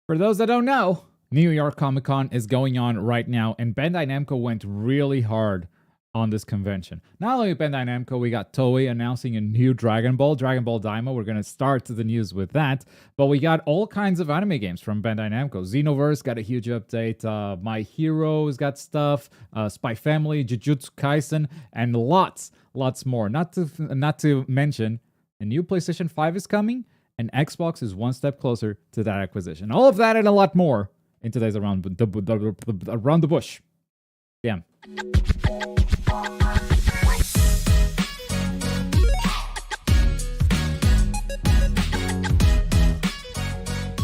For those that don't know, New York Comic Con is going on right now, and Bandai Namco went really hard on this convention. Not only Bandai Namco, we got Toei announcing a new Dragon Ball DAIMA. We're going to start the news with that. But we got all kinds of anime games from Bandai Namco. Xenoverse got a huge update. My Heroes got stuff. Spy Family, Jujutsu Kaisen, and lots more. Not to mention, a new PlayStation 5 is coming, and Xbox is one step closer to that acquisition. All of that and a lot more in today's Around the Bush. Damn.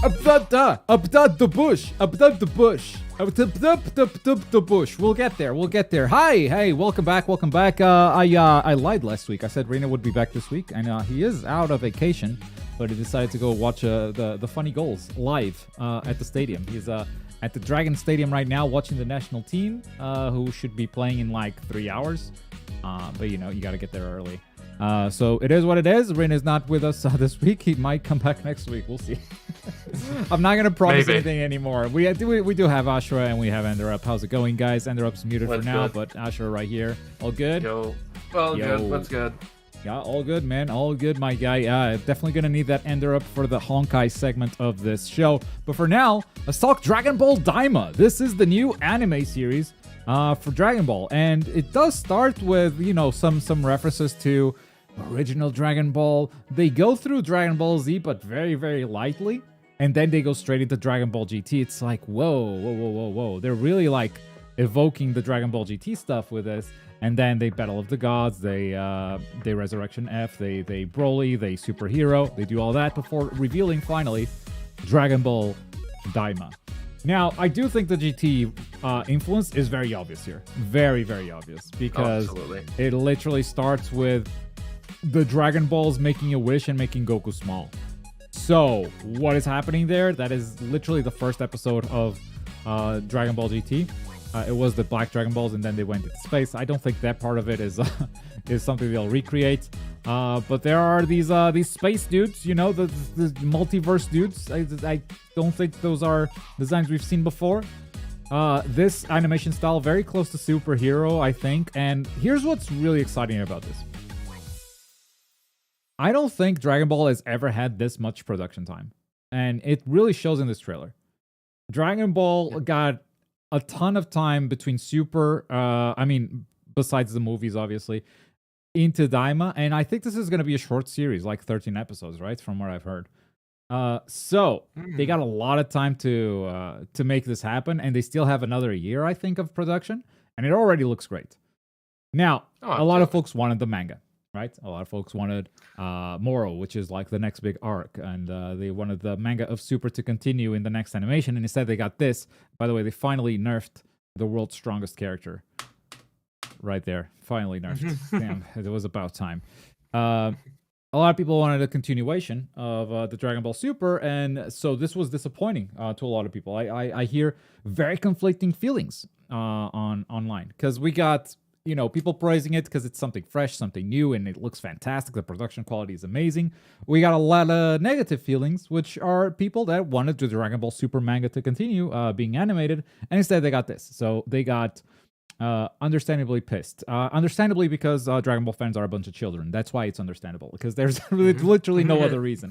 Abdad the bush. We'll get there. Hey, welcome back. I lied last week. I said Reina would be back this week, and he is out of vacation, but he decided to go watch the Funny Goals live at the stadium. He's at the Dragon Stadium right now watching the national team, who should be playing in like 3 hours. But you gotta get there early. So it is what it is. Rin is not with us this week. He might come back next week. We'll see. I'm not going to promise anything anymore. We do have Ashura and we have Enderup. How's it going, guys? Enderup's muted for now, but Ashura right here. All good? Yo. Good. What's good? Yeah, all good, man. All good, my guy. Definitely going to need that Enderup for the Honkai segment of this show. But for now, let's talk Dragon Ball DAIMA. This is the new anime series for Dragon Ball. And it does start with, some references to original Dragon Ball. They go through Dragon Ball Z, but very, very lightly. And then they go straight into Dragon Ball GT. It's like, whoa. They're really like evoking the Dragon Ball GT stuff with this. And then they Battle of the Gods, they Resurrection F, they Broly, they Superhero. They do all that before revealing finally Dragon Ball DAIMA. Now, I do think the GT influence is very obvious here. Very, very obvious. Because it literally starts with the Dragon Balls making a wish and making Goku small. So, what is happening there? That is literally the first episode of Dragon Ball GT. It was the Black Dragon Balls, and then they went into space. I don't think that part of it is something they'll recreate. But there are these space dudes, the multiverse dudes. I don't think those are designs we've seen before. This animation style, very close to Superhero, I think. And here's what's really exciting about this. I don't think Dragon Ball has ever had this much production time. And it really shows in this trailer. Dragon Ball got a ton of time between besides the movies, obviously, into DAIMA. And I think this is going to be a short series, like 13 episodes, right? From what I've heard. So they got a lot of time to make this happen. And they still have another year, I think, of production. And it already looks great. Now, a lot of folks wanted the manga. Right? A lot of folks wanted Moro, which is like the next big arc. And they wanted the manga of Super to continue in the next animation. And instead they got this. By the way, they finally nerfed the world's strongest character. Right there. Finally nerfed. Damn, it was about time. A lot of people wanted a continuation of the Dragon Ball Super. And so this was disappointing to a lot of people. I hear very conflicting feelings online. Because we got people praising it because it's something fresh, something new, and it looks fantastic. The production quality is amazing. We got a lot of negative feelings, which are people that wanted the Dragon Ball Super manga to continue being animated, and instead they got this. So they got understandably pissed. Understandably because Dragon Ball fans are a bunch of children. That's why it's understandable, because there's literally no other reason.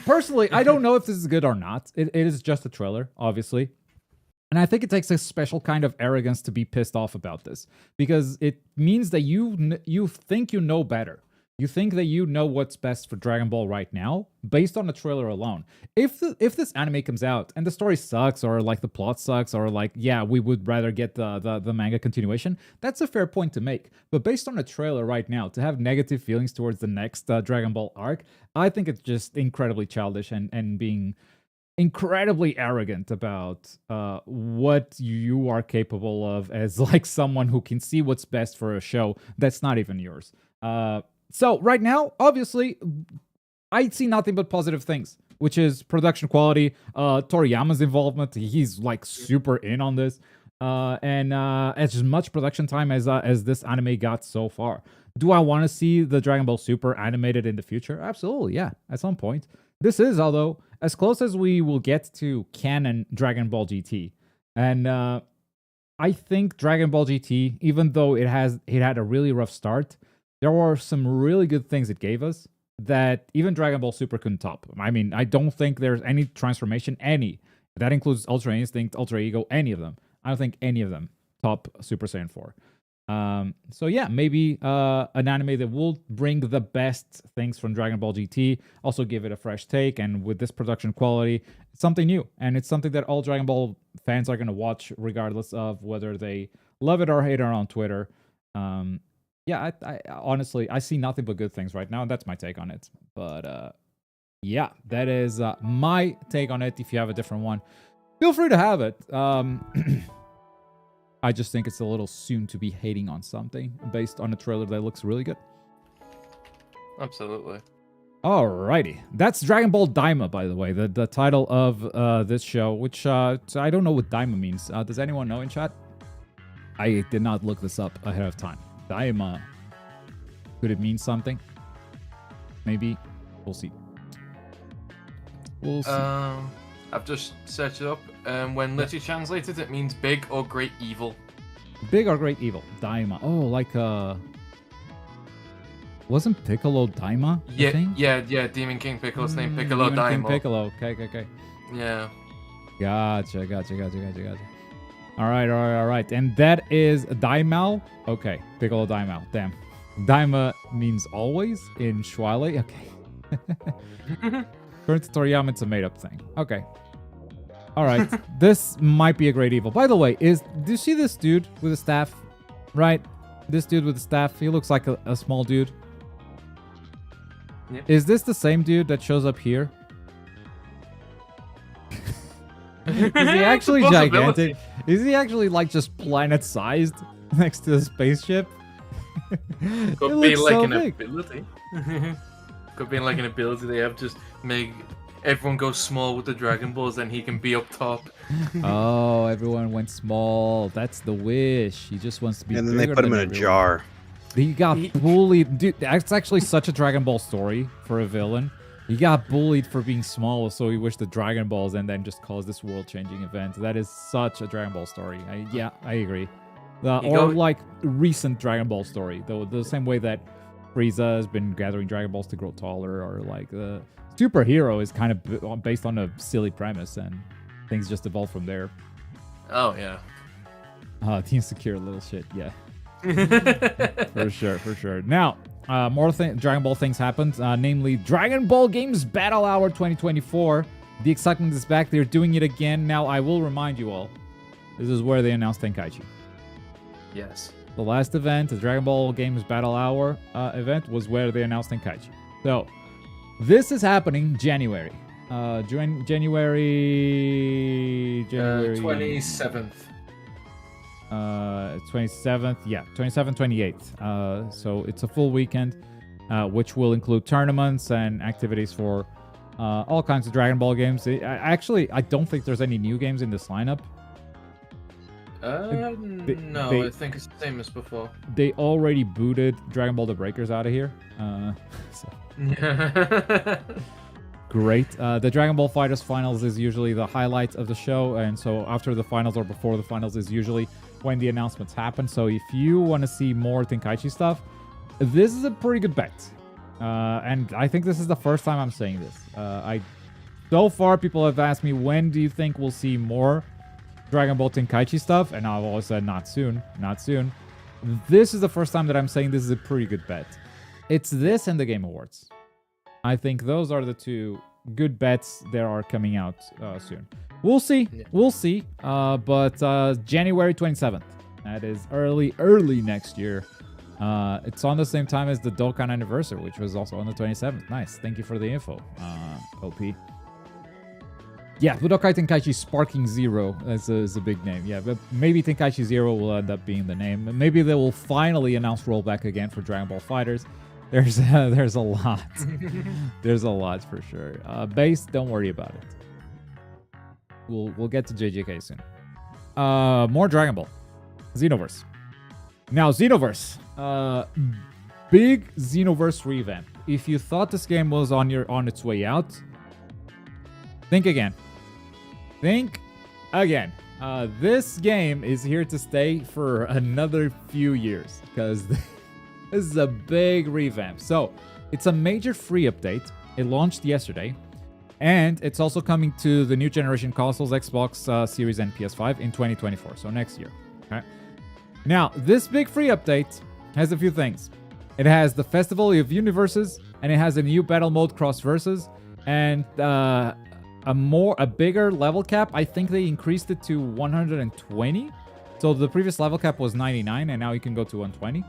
Personally, I don't know if this is good or not. It is just a trailer, obviously. And I think it takes a special kind of arrogance to be pissed off about this, because it means that you think you know better. You think that you know what's best for Dragon Ball right now based on the trailer alone. If this anime comes out and the story sucks, or like the plot sucks, or like, yeah, we would rather get the manga continuation, that's a fair point to make. But based on the trailer right now, to have negative feelings towards the next Dragon Ball arc, I think it's just incredibly childish and being incredibly arrogant about what you are capable of as like someone who can see what's best for a show that's not even yours. So right now, obviously, I see nothing but positive things, which is production quality, Toriyama's involvement. He's like super in on this, and as much production time as this anime got so far. Do I want to see the Dragon Ball Super animated in the future? Absolutely, yeah, at some point. This is, although, as close as we will get to canon Dragon Ball GT. And I think Dragon Ball GT, even though it had a really rough start, there were some really good things it gave us that even Dragon Ball Super couldn't top. I mean, I don't think there's any transformation, that includes Ultra Instinct, Ultra Ego, any of them. I don't think any of them top Super Saiyan 4. So yeah, maybe an anime that will bring the best things from Dragon Ball GT, also give it a fresh take, and with this production quality, it's something new, and it's something that all Dragon Ball fans are going to watch regardless of whether they love it or hate it on Twitter. Yeah, I honestly, I see nothing but good things right now, and that's my take on it. But yeah, that is my take on it. If you have a different one, feel free to have it. I just think it's a little soon to be hating on something based on a trailer that looks really good. Absolutely. Alrighty. That's Dragon Ball DAIMA, by the way, the title of this show, which I don't know what DAIMA means. Does anyone know in chat? I did not look this up ahead of time. DAIMA. Could it mean something? Maybe. We'll see. We'll see. I've just searched it up. When literally translated, it means big or great evil. Big or great evil. DAIMA. Oh, like wasn't Piccolo DAIMA? Yeah. Demon King Piccolo's name Piccolo Demon King DAIMA. Piccolo. Okay. Yeah. Gotcha. All right. And that is Daimao. Okay, Piccolo Daimao. Damn. Daima means always in Schwale. Okay. According to Toriyama, it's a made-up thing. Okay. All right. This might be a great evil. By the way, do you see this dude with a staff? Right? This dude with the staff. He looks like a small dude. Yep. Is this the same dude that shows up here? Is he actually gigantic? Is he actually like just planet-sized next to the spaceship? Could be like an ability. Could be like an ability they have, just make everyone go small with the Dragon Balls, then he can be up top. Oh, everyone went small. That's the wish. He just wants to be bigger. And then they put him in a jar. He got bullied. Dude, that's actually such a Dragon Ball story for a villain. He got bullied for being small, so he wished the Dragon Balls and then just caused this world-changing event. That is such a Dragon Ball story. I agree. Like recent Dragon Ball story, though, the same way that Frieza has been gathering Dragon Balls to grow taller, or like the superhero is kind of based on a silly premise, and things just evolve from there. Oh yeah. The insecure little shit, yeah. For sure. Now, more Dragon Ball things happened, namely Dragon Ball Games Battle Hour 2024. The excitement is back. They're doing it again. Now, I will remind you all, this is where they announced Tenkaichi. Yes. The last event, the Dragon Ball Games Battle Hour event, was where they announced Tenkaichi. So, this is happening January. January 27th. 27th, yeah, 27th, 28th. So it's a full weekend, which will include tournaments and activities for all kinds of Dragon Ball games. I don't think there's any new games in this lineup. No, I think it's the same as before. They already booted Dragon Ball The Breakers out of here. Great. The Dragon Ball Fighters Finals is usually the highlight of the show, and so after the finals or before the finals is usually when the announcements happen. So if you want to see more Tenkaichi stuff, this is a pretty good bet. And I think this is the first time I'm saying this. So far, people have asked me, when do you think we'll see more Dragon Ball Tenkaichi stuff? And I've always said, not soon. This is the first time that I'm saying this is a pretty good bet. It's this and the Game Awards. I think those are the two good bets that are coming out soon. We'll see. Yeah. We'll see. But January 27th. That is early next year. It's on the same time as the Dokkan anniversary, which was also on the 27th. Nice. Thank you for the info, OP. Yeah, Budokai Tenkaichi Sparking Zero is a big name. Yeah, but maybe Tenkaichi Zero will end up being the name. Maybe they will finally announce rollback again for Dragon Ball Fighters. There's a lot. There's a lot for sure. Base, don't worry about it. We'll get to JJK soon. More Dragon Ball. Xenoverse. Now, Xenoverse. Big Xenoverse revamp. If you thought this game was on its way out, Think again. Think again. This game is here to stay for another few years because this is a big revamp. So it's a major free update. It launched yesterday, and it's also coming to the new generation consoles, Xbox Series and PS5 in 2024. So next year. Okay. Now this big free update has a few things. It has the Festival of Universes, and it has a new battle mode, Cross Versus, and a bigger level cap. I think they increased it to 120. So the previous level cap was 99, and now you can go to 120.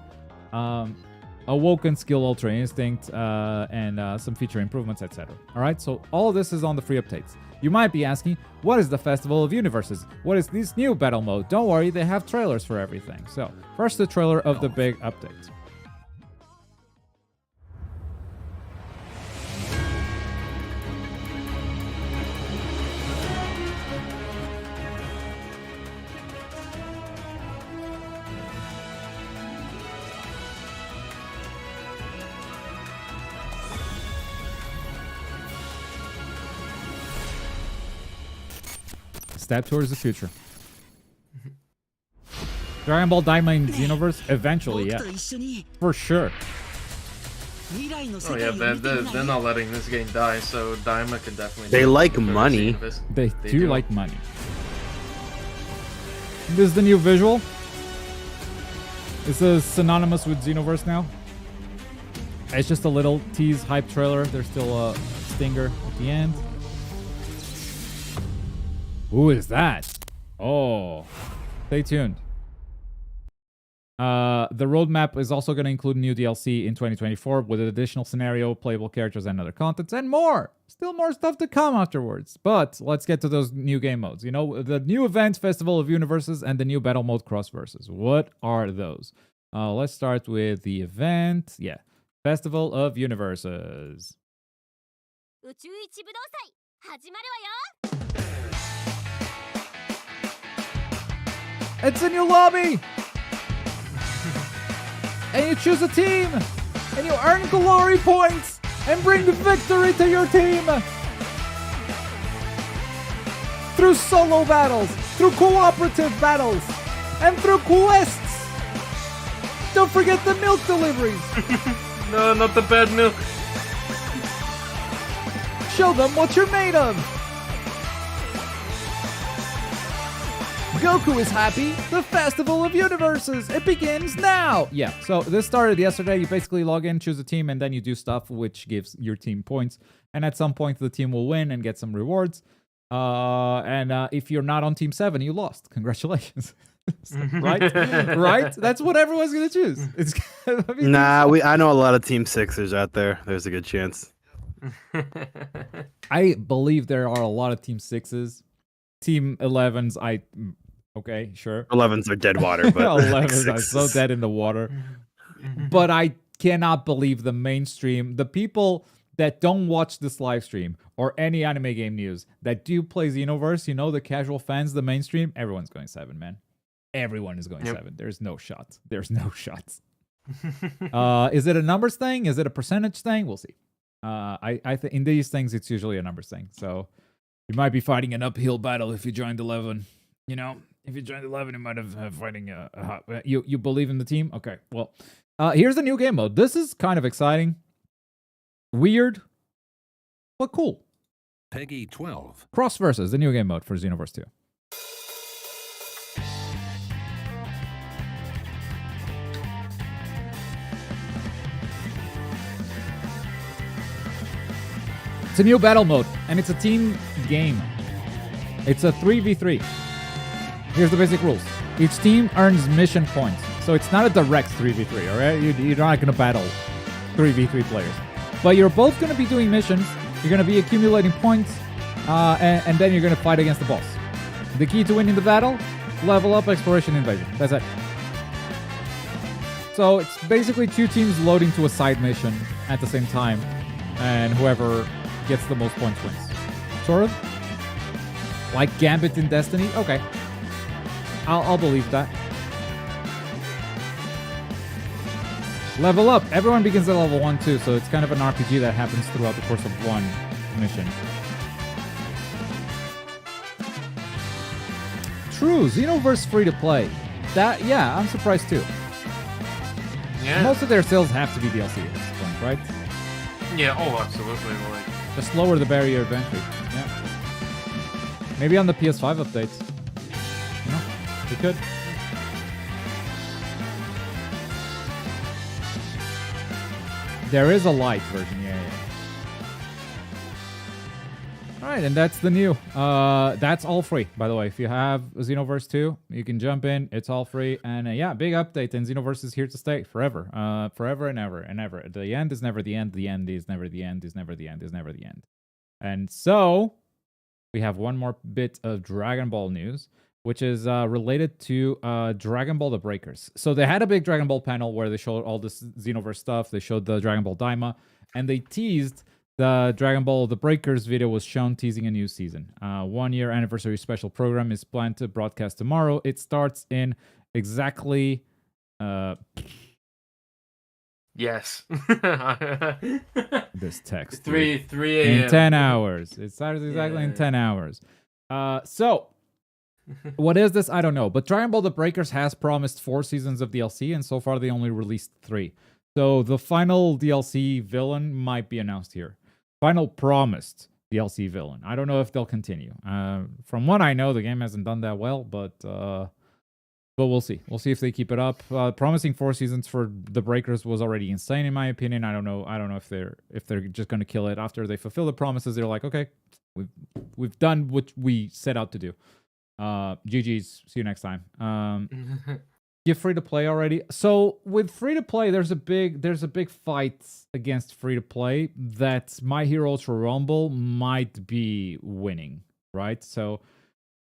Awoken Skill, Ultra Instinct, and some feature improvements, etc. All right, so all of this is on the free updates. You might be asking, what is the Festival of Universes? What is this new battle mode? Don't worry, they have trailers for everything. So first, the trailer of the big update. Step towards the future. Dragon Ball Daima in Xenoverse? Eventually, yeah. For sure. Oh yeah, they're not letting this game die, so Daima can definitely... They like money. They do like money. This is the new visual. This is synonymous with Xenoverse now. It's just a little tease hype trailer. There's still a stinger at the end. Who is that? Oh, stay tuned. The roadmap is also going to include new DLC in 2024 with an additional scenario, playable characters, and other contents, and more. Still more stuff to come afterwards. But let's get to those new game modes. You know, the new event, Festival of Universes, and the new battle mode, Cross Versus. What are those? Let's start with the event. Yeah, Festival of Universes. It's a new lobby! And you choose a team! And you earn glory points! And bring victory to your team! Through solo battles, through cooperative battles, and through quests! Don't forget the milk deliveries! No, not the bad milk! Show them what you're made of! Goku is happy. The Festival of Universes. It begins now. Yeah, so this started yesterday. You basically log in, choose a team, and then you do stuff which gives your team points. And at some point, the team will win and get some rewards. And if you're not on Team 7, you lost. Congratulations. Right? Right? That's what everyone's going to choose. It's I know a lot of Team 6ers out there. There's a good chance. I believe there are a lot of Team 6s. Team 11s, okay, sure. 11s are dead water, but 11s are so dead in the water. But I cannot believe the mainstream, the people that don't watch this live stream or any anime game news that do play Xenoverse, you know, the casual fans, the mainstream, everyone's going 7, man. Everyone is going 7. There's no shots. There's no shots. Is it a numbers thing? Is it a percentage thing? We'll see. I think in these things, it's usually a numbers thing. So you might be fighting an uphill battle if you joined 11. You know, if you joined 11, you might have fighting a hot... You believe in the team? Okay, well, here's the new game mode. This is kind of exciting. Weird, but cool. Peggy 12. Cross Versus, the new game mode for Xenoverse 2. It's a new battle mode, and it's a team game. It's a 3v3. Here's the basic rules. Each team earns mission points. So it's not a direct 3v3, alright? You're not going to battle 3v3 players. But you're both going to be doing missions. You're going to be accumulating points, and then you're going to fight against the boss. The key to winning the battle? Level up, exploration, invasion. That's it. So it's basically two teams loading to a side mission at the same time, and whoever gets the most points wins. Sort of. Like Gambit in Destiny? Okay. I'll believe that. Level up. Everyone begins at level 1 too, so it's kind of an RPG that happens throughout the course of one mission. True, Xenoverse free to play. Yeah, I'm surprised too. Yeah. Most of their sales have to be DLC at this point, right? Yeah. Oh, absolutely. Like. Just lower the barrier of entry. Yeah. Maybe on the PS5 updates. You know, we could. There is a light version, yeah. Alright, and that's the new. That's all free, by the way. If you have Xenoverse 2, you can jump in. It's all free. And yeah, big update. And Xenoverse is here to stay forever. Forever and ever and ever. The end is never the end. The end is never the end. Is never the end. Is never the end. And so, we have one more bit of Dragon Ball news, which is related to Dragon Ball The Breakers. So they had a big Dragon Ball panel where they showed all this Xenoverse stuff. They showed the Dragon Ball Daima, and they teased the Dragon Ball The Breakers video was shown teasing a new season. 1 year anniversary special program is planned to broadcast tomorrow. It starts in exactly... Yes. This text. 3 a.m. In 10 hours. It starts exactly in 10 hours. So... what is this? I don't know. But Dragon Ball The Breakers has promised 4 seasons of DLC, and so far they only released 3. So the final DLC villain might be announced here. Final promised DLC villain. I don't know if they'll continue. From what I know, the game hasn't done that well, but we'll see. We'll see if they keep it up. Promising 4 seasons for The Breakers was already insane, in my opinion. I don't know if they're just gonna kill it after they fulfill the promises. They're like, okay, we've done what we set out to do. GG's. See you next time. Give free to play already. So with free to play, there's a big fight against free to play that My Hero Ultra Rumble might be winning, right? So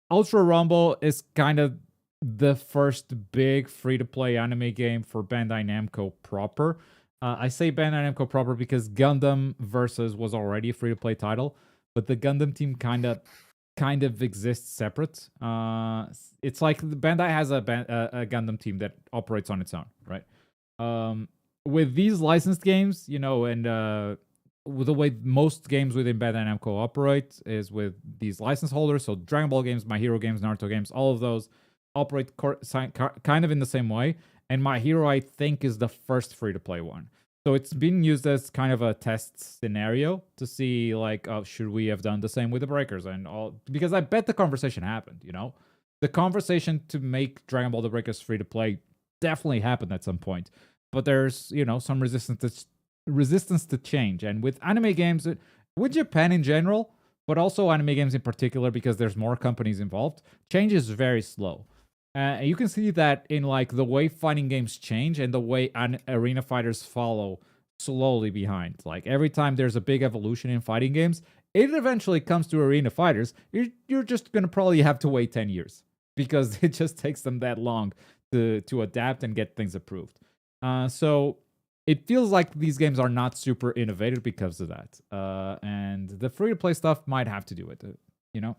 Ultra Rumble is kind of the first big free to play anime game for Bandai Namco proper. I say Bandai Namco proper because Gundam Versus was already a free to play title, but the Gundam team kind of exists separate. It's like Bandai has a Gundam team that operates on its own, right? With these licensed games, you know, and with the way most games within Bandai Namco operate is with these license holders. So Dragon Ball games, My Hero games, Naruto games, all of those operate kind of in the same way. And My Hero, I think, is the first free-to-play one. So it's been used as kind of a test scenario to see, like, should we have done the same with the Breakers and all? Because I bet the conversation happened, you know? The conversation to make Dragon Ball The Breakers free-to-play definitely happened at some point. But there's, you know, some resistance to change. And with anime games, with Japan in general, but also anime games in particular, because there's more companies involved, change is very slow. You can see that in like the way fighting games change and the way arena fighters follow slowly behind. Like every time there's a big evolution in fighting games, it eventually comes to arena fighters. You're just gonna probably have to wait 10 years because it just takes them that long to adapt and get things approved. So it feels like these games are not super innovative because of that. And the free-to-play stuff might have to do with it, you know?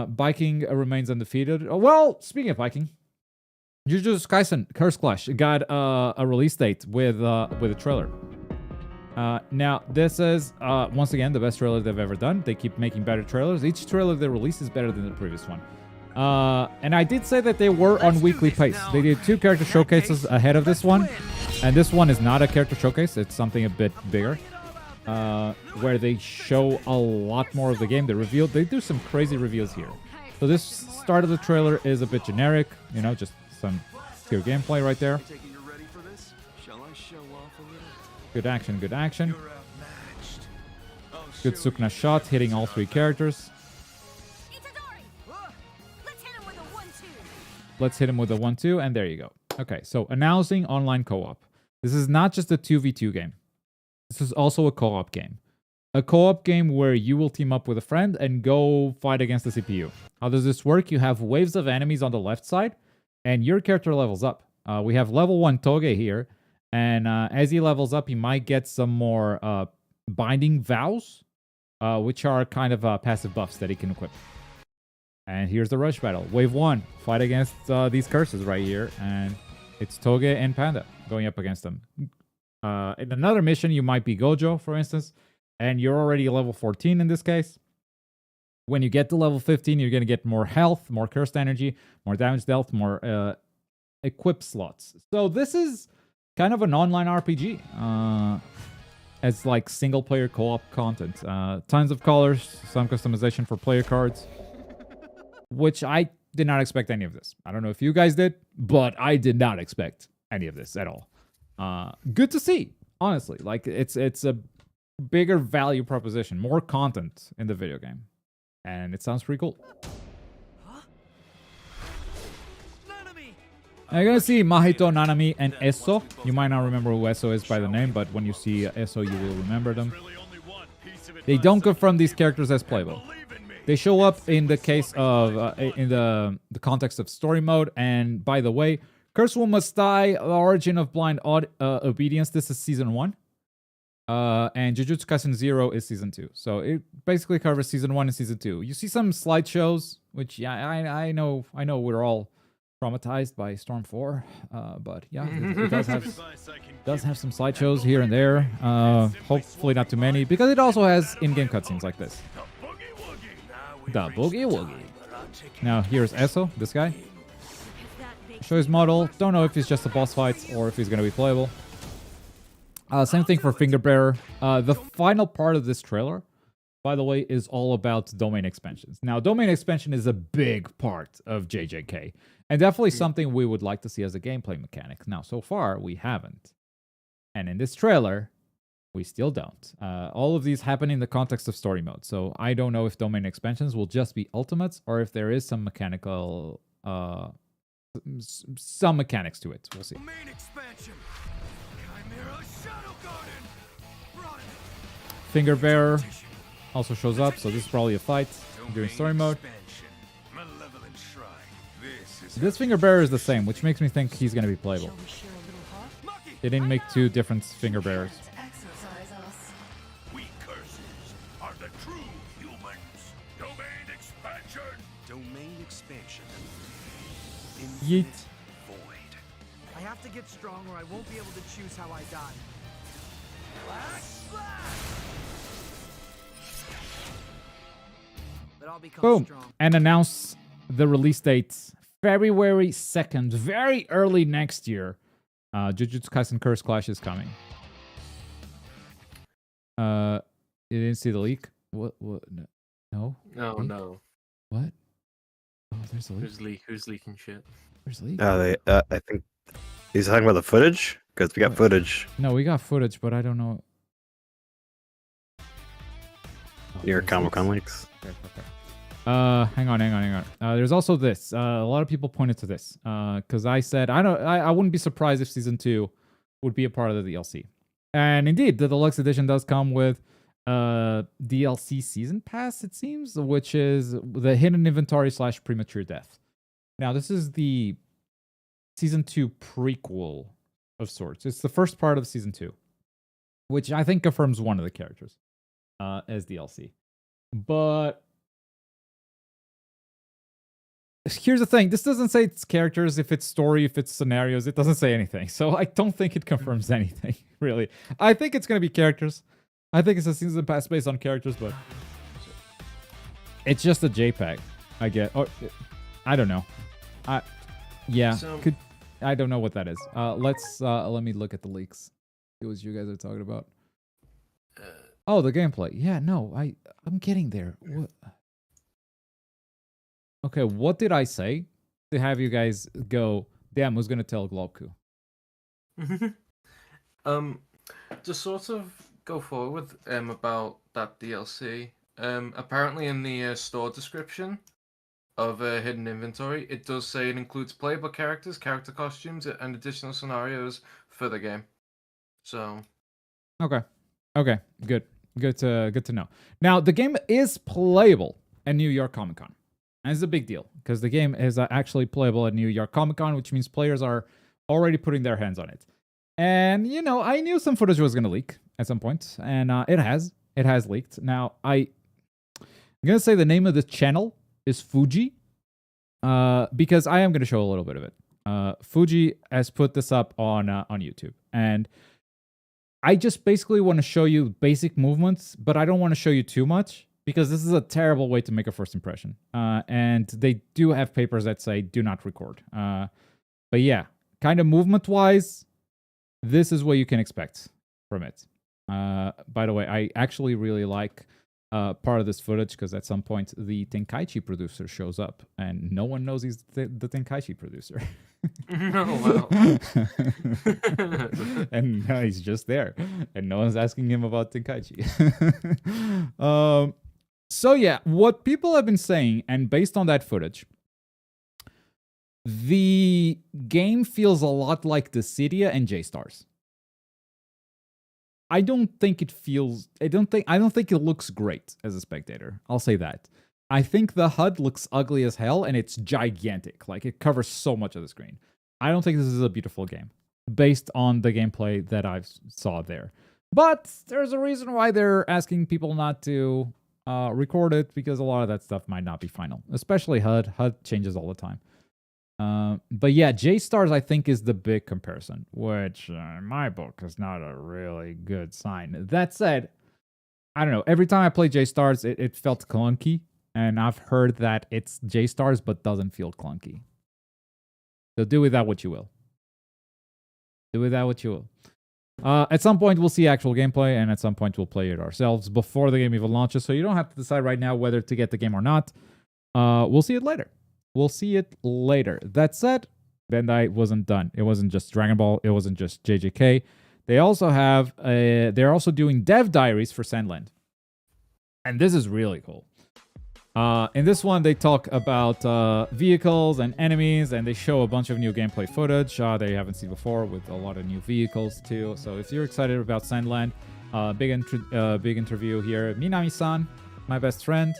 Viking remains undefeated. Well, speaking of Viking, Jujutsu Kaisen Curse Clash got a release date with a trailer. Now, this is, once again, the best trailer they've ever done. They keep making better trailers. Each trailer they release is better than the previous one. And I did say that they were on weekly pace. They did 2 character showcases ahead of this one. And this one is not a character showcase. It's something a bit bigger. Where they show a lot more of the game. They do some crazy reveals here. So this start of the trailer is a bit generic, you know, just some pure gameplay right there. Good action, good action. Good Sukuna shot, hitting all 3 characters. Let's hit him with a 1-2, and there you go. Okay, so announcing online co-op. This is not just a 2v2 game. This is also a co-op game. A co-op game where you will team up with a friend and go fight against the CPU. How does this work? You have waves of enemies on the left side, and your character levels up. We have level 1 Toge here, and as he levels up, he might get some more binding vows, which are kind of passive buffs that he can equip. And here's the rush battle. Wave 1, fight against these curses right here, and it's Toge and Panda going up against them. In another mission, you might be Gojo, for instance, and you're already level 14 in this case. When you get to level 15, you're going to get more health, more cursed energy, more damage dealt, more equip slots. So this is kind of an online RPG. As like single player co-op content. Tons of colors, some customization for player cards, which I did not expect any of this. I don't know if you guys did, but I did not expect any of this at all. Good to see, honestly. Like it's a bigger value proposition, more content in the video game, and it sounds pretty cool. Now you're gonna see Mahito, Nanami, and Eso. You might not remember who Eso is by the name, but when you see Eso, you will remember them. They don't confirm these characters as playable. They show up in the case of in the context of story mode. And by the way, Curse Will Must Die, The Origin of Blind Obedience. This is season 1. And Jujutsu Kaisen 0 is season 2. So it basically covers season 1 and season 2. You see some slideshows, which yeah, I know we're all traumatized by Storm 4, but yeah, it does have some slideshows here and there. Hopefully not too many, because it also has in-game cutscenes like this. The Boogie Woogie. Now here's Eso, this guy. Show his model. Don't know if he's just a boss fight or if he's gonna be playable. Same thing for Finger Bearer. The final part of this trailer, by the way, is all about domain expansions. Now, domain expansion is a big part of JJK, and definitely something we would like to see as a gameplay mechanic. Now, so far, we haven't. And in this trailer, we still don't. All of these happen in the context of story mode, so I don't know if domain expansions will just be ultimates or if there is some mechanical... some mechanics to it. We'll see. Domain expansion. Chimera Shadow Garden. Finger Bearer also shows up, so this is probably a fight during story mode. This Finger Bearer is the same, which makes me think he's going to be playable. They didn't make two different Finger Bearers. We curses are the true humans. Domain expansion. Domain expansion. Yeet. Void. I have to get strong or I won't be able to choose how I die. But I'll become Boom. strong. And announce the release date February 2nd, very early next year. Jujutsu Kaisen Curse Clash is coming. You didn't see the leak? What? No? No, Leak? no. What? Oh, there's a leak. Who's leaking shit? There's a leak. I think he's talking about the footage, because we got footage. No, we got footage, but I don't know. Oh, Your there's Comic-Con leaks. leaks. Okay. Hang on. There's also this. A lot of people pointed to this because I said I wouldn't be surprised if season 2 would be a part of the DLC. And indeed, the deluxe edition does come with DLC season pass, it seems, which is the hidden inventory / premature death. Now, this is the season 2 prequel of sorts. It's the first part of season 2, which I think confirms one of the characters as DLC. But here's the thing. This doesn't say it's characters, if it's story, if it's scenarios. It doesn't say anything. So I don't think it confirms anything, really. I think it's going to be characters. I think it's a season pass based on characters, but it's just a JPEG, I get. Or I don't know. Yeah. I don't know what that is. Let me look at the leaks. See what you guys are talking about. Oh, the gameplay. Yeah, no, I'm getting there. What? Okay, what did I say to have you guys go, damn, who's gonna tell Globku? To sort of go forward about that DLC, apparently in the store description of Hidden Inventory, it does say it includes playable characters, character costumes, and additional scenarios for the game. So, Okay, good to know. Now, the game is playable at New York Comic Con. And it's a big deal because the game is actually playable at New York Comic Con, which means players are already putting their hands on it. And, you know, I knew some footage was going to leak at some point, and it has leaked. Now, I'm going to say the name of the channel is Fuji because I am going to show a little bit of it. Fuji has put this up on YouTube, and I just basically want to show you basic movements, but I don't want to show you too much because this is a terrible way to make a first impression. And they do have papers that say do not record. But yeah, kind of movement-wise, this is what you can expect from it. By the way, I actually really like part of this footage because at some point the Tenkaichi producer shows up and no one knows he's the Tenkaichi producer. Oh, wow. And he's just there and no one's asking him about Tenkaichi. So yeah, what people have been saying, and based on that footage, the game feels a lot like Dissidia and J-Stars. I don't think it looks great as a spectator. I'll say that. I think the HUD looks ugly as hell and it's gigantic. Like it covers so much of the screen. I don't think this is a beautiful game based on the gameplay that I saw there. But there's a reason why they're asking people not to record it, because a lot of that stuff might not be final, especially HUD. HUD changes all the time. But yeah, J-Stars I think is the big comparison, which in my book is not a really good sign. That said, I don't know. Every time I play J-Stars, it felt clunky, and I've heard that it's J-Stars but doesn't feel clunky. So do with that what you will. Do with that what you will. At some point, we'll see actual gameplay, and at some point, we'll play it ourselves before the game even launches, so you don't have to decide right now whether to get the game or not. We'll see it later. We'll see it later. That said, Bandai wasn't done. It wasn't just Dragon Ball. It wasn't just JJK. They also have they're also doing dev diaries for Sandland. And this is really cool. In this one, they talk about vehicles and enemies, and they show a bunch of new gameplay footage they haven't seen before, with a lot of new vehicles too. So if you're excited about Sandland, big interview here. Minami-san, my best friend.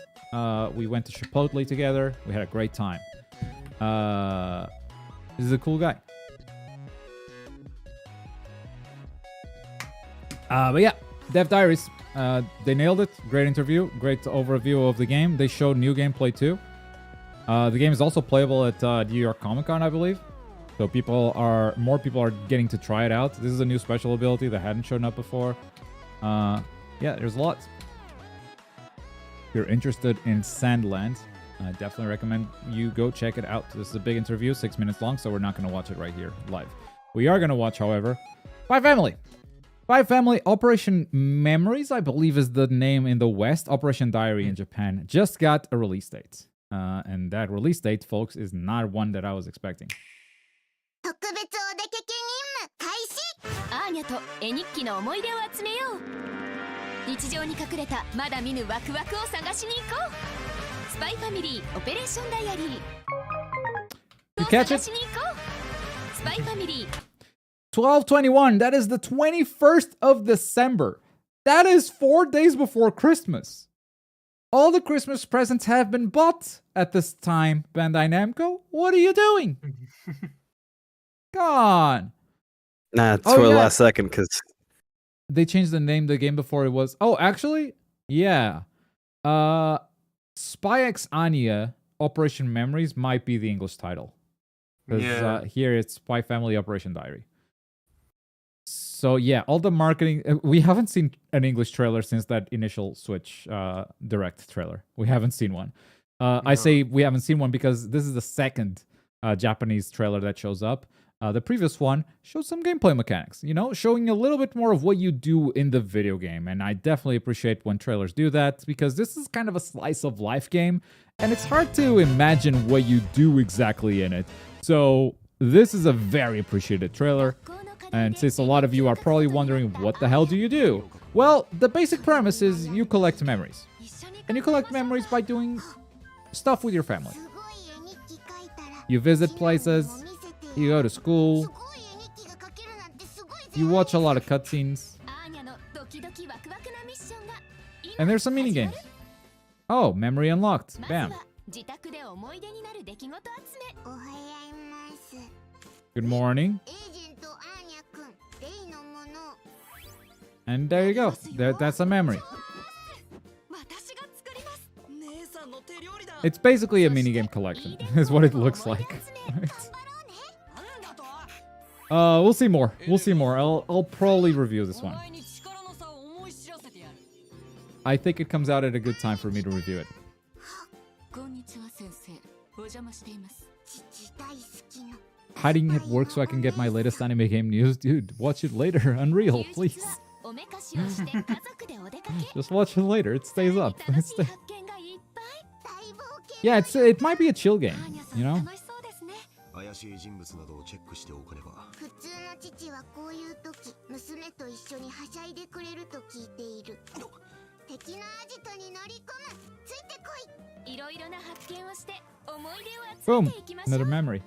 We went to Chipotle together. We had a great time. This is a cool guy. But yeah, Dev Diaries. They nailed it. Great interview. Great overview of the game. They showed new gameplay too. The game is also playable at New York Comic Con, I believe. So more people are getting to try it out. This is a new special ability that hadn't shown up before. Yeah, there's a lot. If you're interested in Sandland, I definitely recommend you go check it out. This is a big interview, 6 minutes long, so we're not going to watch it right here live. We are going to watch, however, Spy Family. Spy Family Operation Memories, I believe is the name in the West. Operation Diary in Japan just got a release date. And that release date, folks, is not one that I was expecting. 特別お出かけ任務開始。アーニャと絵日記の思い出を集めよう。日常に隠れたまだ見ぬワクワクを探しに行こう。スパイファミリーオペレーションダイアリー。 You catch it? 探しに行こう。スパイファミリー。 12/21, that is the 21st of December. That is 4 days before Christmas. All the Christmas presents have been bought at this time, Bandai Namco. What are you doing? Come on. Nah, it's for the last second because they changed the name of the game before it was... Oh, actually? Yeah. Spy X Anya Operation Memories might be the English title. Because here it's Spy Family Operation Diary. So yeah, all the marketing... We haven't seen an English trailer since that initial Switch Direct trailer. We haven't seen one. No. I say we haven't seen one because this is the second Japanese trailer that shows up. The previous one showed some gameplay mechanics, you know, showing a little bit more of what you do in the video game. And I definitely appreciate when trailers do that, because this is kind of a slice of life game, and it's hard to imagine what you do exactly in it. So this is a very appreciated trailer. And since a lot of you are probably wondering, what the hell do you do? Well, the basic premise is you collect memories. And you collect memories by doing stuff with your family. You visit places, you go to school, you watch a lot of cutscenes, and there's some minigames. Oh, memory unlocked. Bam. Good morning. And there you go. That's a memory. It's basically a minigame collection, is what it looks like. We'll see more. We'll see more. I'll probably review this one. I think it comes out at a good time for me to review it. こんにちは先生。お邪魔しています。父大好きな。Hiding it work so I can get my latest anime game news. Dude, watch it later. Unreal, please. おめかしをして家族でお出かけ。Just watch it later. It stays up. 楽しい発見がいっぱい。大冒険。 Yeah, it might be a chill game, you know? 楽しそうですね。怪しい人物などをチェックしておかねば。普通の父はこういう時、娘と一緒にはしゃいでくれると聞いている。敵のアジトに乗り込む。ついてこい。いろいろな発見をして思い出を集 Boom. めていきましょう。 Another memory.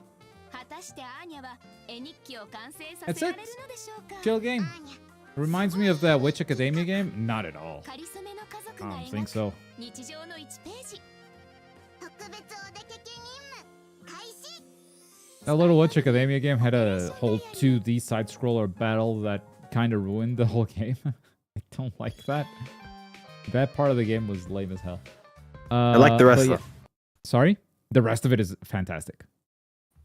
果たしてアーニャは絵日記を完成させられるのでしょうか。 Chill game. Reminds me of that Witch Academia game? Not at all. かりそめの家族 I が don't think 描 so. く日常の1ページ。特別お出かけ任務開始。 That little Witch Academia game had a whole 2D side scroller battle that kind of ruined the whole game. I don't like that. That part of the game was lame as hell. I like the rest but of it. Sorry? The rest of it is fantastic.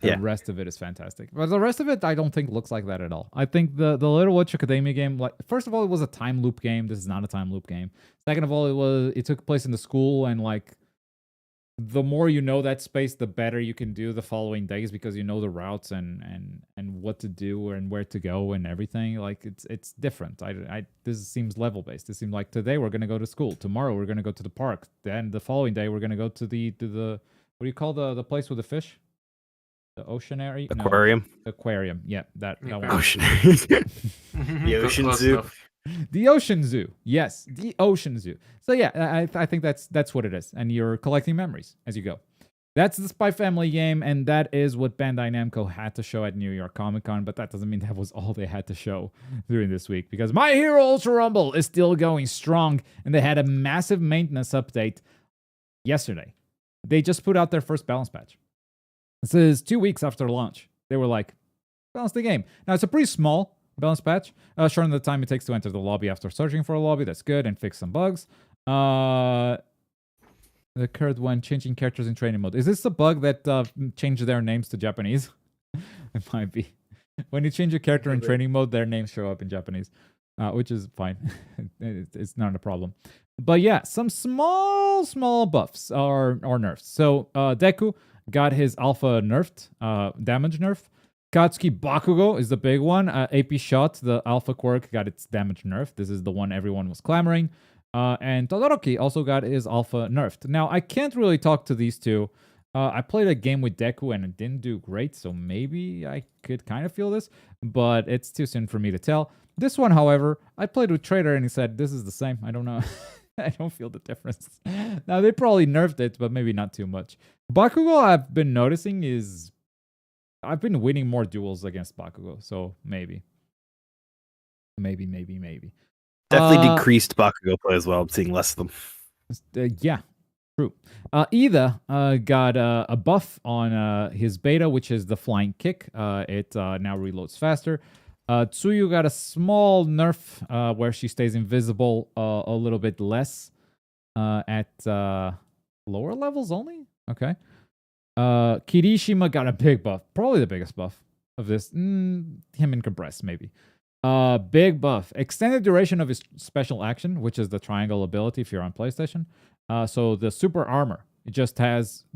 The Yeah. rest of it is fantastic. But the rest of it, I don't think looks like that at all. I think the Little Witch Academia game, like, first of all, it was a time loop game. This is not a time loop game. Second of all, it took place in the school, and like, the more you know that space, the better you can do the following days because you know the routes and what to do and where to go and everything. Like, it's different. This seems level based. It seemed like today we're gonna go to school. Tomorrow we're gonna go to the park. Then the following day we're gonna go to the what do you call the place with the fish? The oceanary? No, Aquarium. aquarium. Yeah, that one. Oceanary. The Ocean Zoo. The Ocean Zoo. Yes, the Ocean Zoo. So yeah, I think that's what it is. And you're collecting memories as you go. That's the Spy Family game, and that is what Bandai Namco had to show at New York Comic Con, but that doesn't mean that was all they had to show during this week, because My Hero Ultra Rumble is still going strong, and they had a massive maintenance update yesterday. They just put out their first balance patch. This is 2 weeks after launch. They were like, balance the game. Now, it's a pretty small balance patch. Shorten the time it takes to enter the lobby after searching for a lobby. That's good. And fix some bugs. Occurred when changing characters in training mode. Is this the bug that changed their names to Japanese? It might be. When you change your character in training mode, their names show up in Japanese, which is fine. It's not a problem. But yeah, some small buffs or nerfs. So Deku got his alpha nerfed, damage nerf. Katsuki Bakugo is the big one. AP Shot, the alpha quirk, got its damage nerfed. This is the one everyone was clamoring. And Todoroki also got his alpha nerfed. Now, I can't really talk to these two. I played a game with Deku and it didn't do great, so maybe I could kind of feel this, but it's too soon for me to tell. This one, however, I played with Trader and he said, this is the same. I don't know. I don't feel the difference. Now, they probably nerfed it, but maybe not too much. Bakugo, I've been noticing is... I've been winning more duels against Bakugo, so maybe. Maybe. Definitely decreased Bakugo play as well. I'm seeing less of them. Yeah, true. Ida got a buff on his beta, which is the flying kick. It now reloads faster. Tsuyu got a small nerf where she stays invisible a little bit less at lower levels only. Okay. Kirishima got a big buff, probably the biggest buff of this. Him in compressed, maybe. Big buff. Extended duration of his special action, which is the triangle ability if you're on PlayStation. So the super armor, it just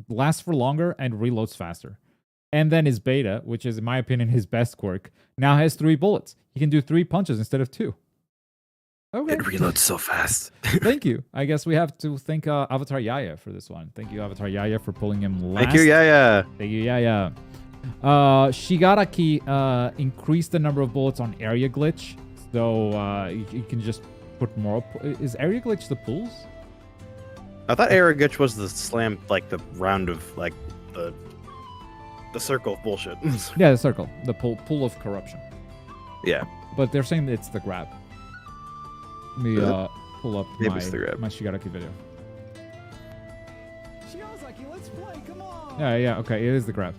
lasts for longer and reloads faster. And then his beta, which is in my opinion his best quirk, now has 3 bullets. He can do 3 punches instead of 2. Okay. It reloads so fast. Thank you. I guess we have to thank Avatar Yaya for this one. Thank you, Avatar Yaya, for pulling him last. Thank you, Yaya. Thank you, Yaya. Shigaraki increased the number of bullets on area glitch, so you can just put more. Is area glitch the pulls? I thought Area Glitch was the slam, like the round of like the circle of bullshit. Yeah, the circle, the pool of corruption. Yeah. But they're saying it's the grab. Let me pull up my Shigaraki video. Shigaraki, let's play, come on! Yeah, okay, it is the grab.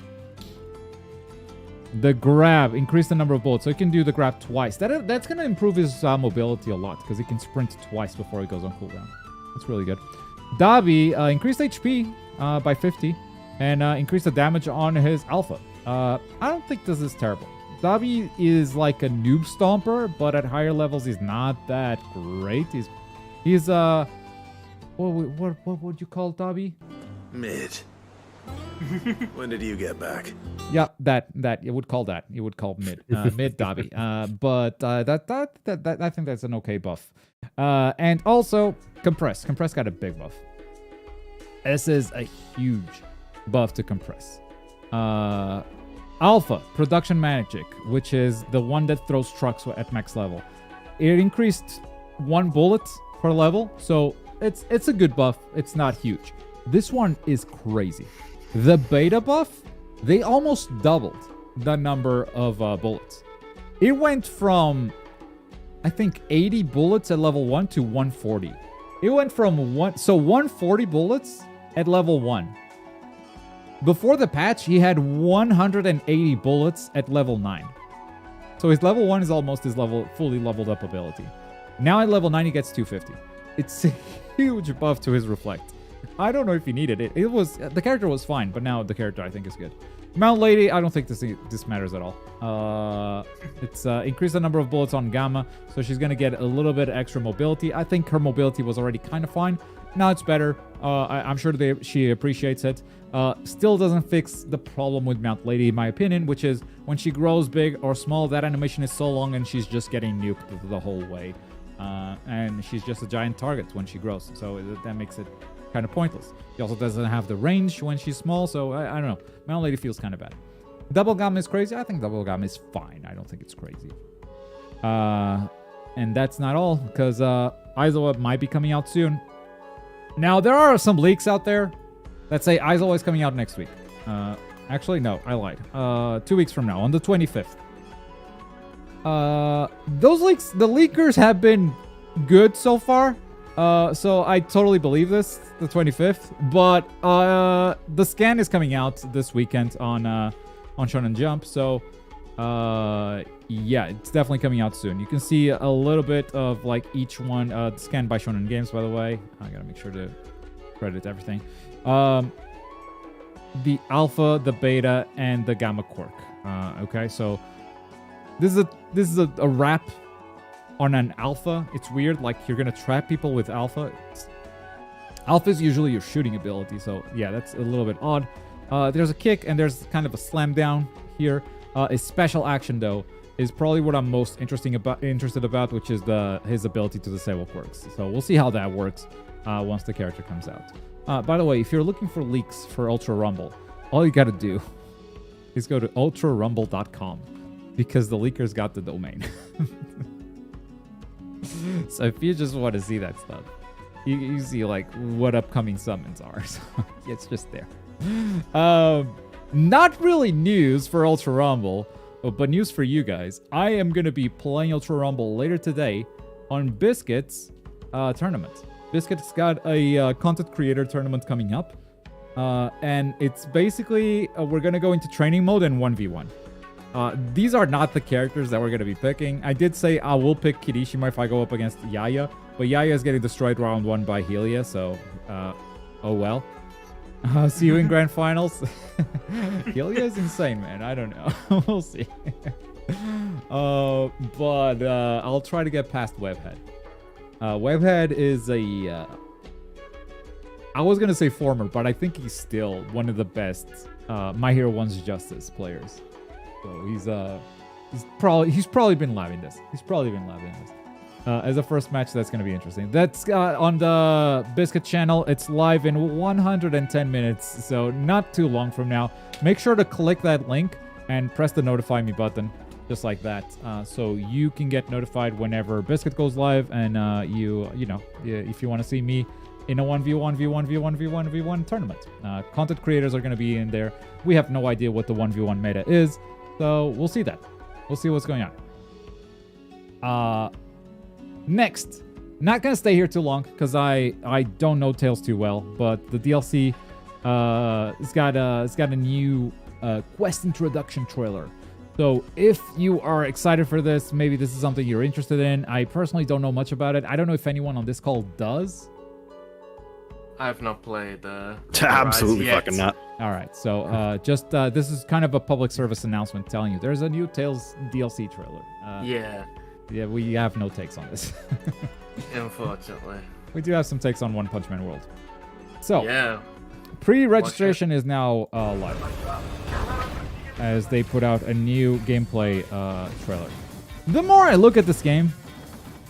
The grab, increase the number of bullets, so he can do the grab twice. That's going to improve his mobility a lot, because he can sprint twice before he goes on cooldown. That's really good. Dabi increased HP by 50, and increased the damage on his alpha. I don't think this is terrible. Dabi is like a noob stomper, but at higher levels he's not that great. He's what would you call Dobby? Mid. When did you get back? Yeah, that you would call that. You would call mid Dobby. But that I think that's an okay buff. And also compress. Compress got a big buff. This is a huge buff to compress. Alpha, production magic, which is the one that throws trucks at max level. It increased 1 bullet per level, so it's a good buff. It's not huge. This one is crazy. The beta buff, they almost doubled the number of bullets. It went from, I think, 80 bullets at level 1 to 140. It went from 140 bullets at level 1. Before the patch, he had 180 bullets at level 9. So his level 1 is almost his fully leveled up ability. Now at level 9, he gets 250. It's a huge buff to his reflect. I don't know if he needed it. The character was fine, but now the character I think is good. Mount Lady, I don't think this matters at all. It's increased the number of bullets on Gamma, so she's gonna get a little bit extra mobility. I think her mobility was already kind of fine. Now it's better. I'm sure she appreciates it. Still doesn't fix the problem with Mount Lady, in my opinion, which is when she grows big or small, that animation is so long and she's just getting nuked the whole way. And she's just a giant target when she grows, so that makes it kind of pointless. She also doesn't have the range when she's small, so I don't know. Mount Lady feels kind of bad. Double Gamma is crazy. I think Double Gamma is fine. I don't think it's crazy. And that's not all, because Aizawa might be coming out soon. Now, there are some leaks out there that say Aizawa is coming out next week. Actually, no, I lied. 2 weeks from now, on the 25th. Those leaks, the leakers have been good so far. So I totally believe this, the 25th. But the scan is coming out this weekend on Shonen Jump. So yeah, it's definitely coming out soon. You can see a little bit of like each one. Scanned by Shonen Games, by the way. I gotta make sure to credit everything. The alpha, the beta, and the gamma quirk. Okay, so this is a wrap on an alpha. It's weird, like you're gonna trap people with alpha. Alpha is usually your shooting ability, so yeah, that's a little bit odd. There's a kick and there's kind of a slam down here. A special action though is probably what I'm most interested about, which is his ability to disable quirks. So we'll see how that works once the character comes out. By the way, if you're looking for leaks for Ultra Rumble, all you gotta do is go to ultrarumble.com because the leakers got the domain. So if you just want to see that stuff, you see like what upcoming summons are. So it's just there. Not really news for Ultra Rumble, but news for you guys. I am going to be playing Ultra Rumble later today on Biscuit's tournament. Biscuit's got a content creator tournament coming up. And it's basically, we're going to go into training mode and 1v1. These are not the characters that we're going to be picking. I did say I will pick Kirishima if I go up against Yaya, but Yaya is getting destroyed round 1 by Helia, so oh well. See you in grand finals. Helia is insane, man. I don't know. We'll see. But I'll try to get past Webhead. Webhead is a... I was going to say former, but I think he's still one of the best My Hero One's Justice players. So he's probably been loving this. As a first match, that's going to be interesting. That's on the Biscuit channel. It's live in 110 minutes, so not too long from now. Make sure to click that link and press the notify me button, just like that, so you can get notified whenever Biscuit goes live. And you know, if you want to see me in a 1v1 tournament, content creators are going to be in there. We have no idea what the 1v1 meta is. So we'll see that. We'll see what's going on. Next, not gonna stay here too long because I don't know Tales too well, but the DLC it's got a new quest introduction trailer. So if you are excited for this, maybe this is something you're interested in. I personally don't know much about it. I don't know if anyone on this call does. I have not played Absolutely fucking not. All right, so just this is kind of a public service announcement telling you there's a new Tales DLC trailer. Yeah, we have no takes on this. Unfortunately. we do have some takes on One Punch Man World. So, Yeah. pre-registration is now live, as they put out a new gameplay trailer. The more I look at this game,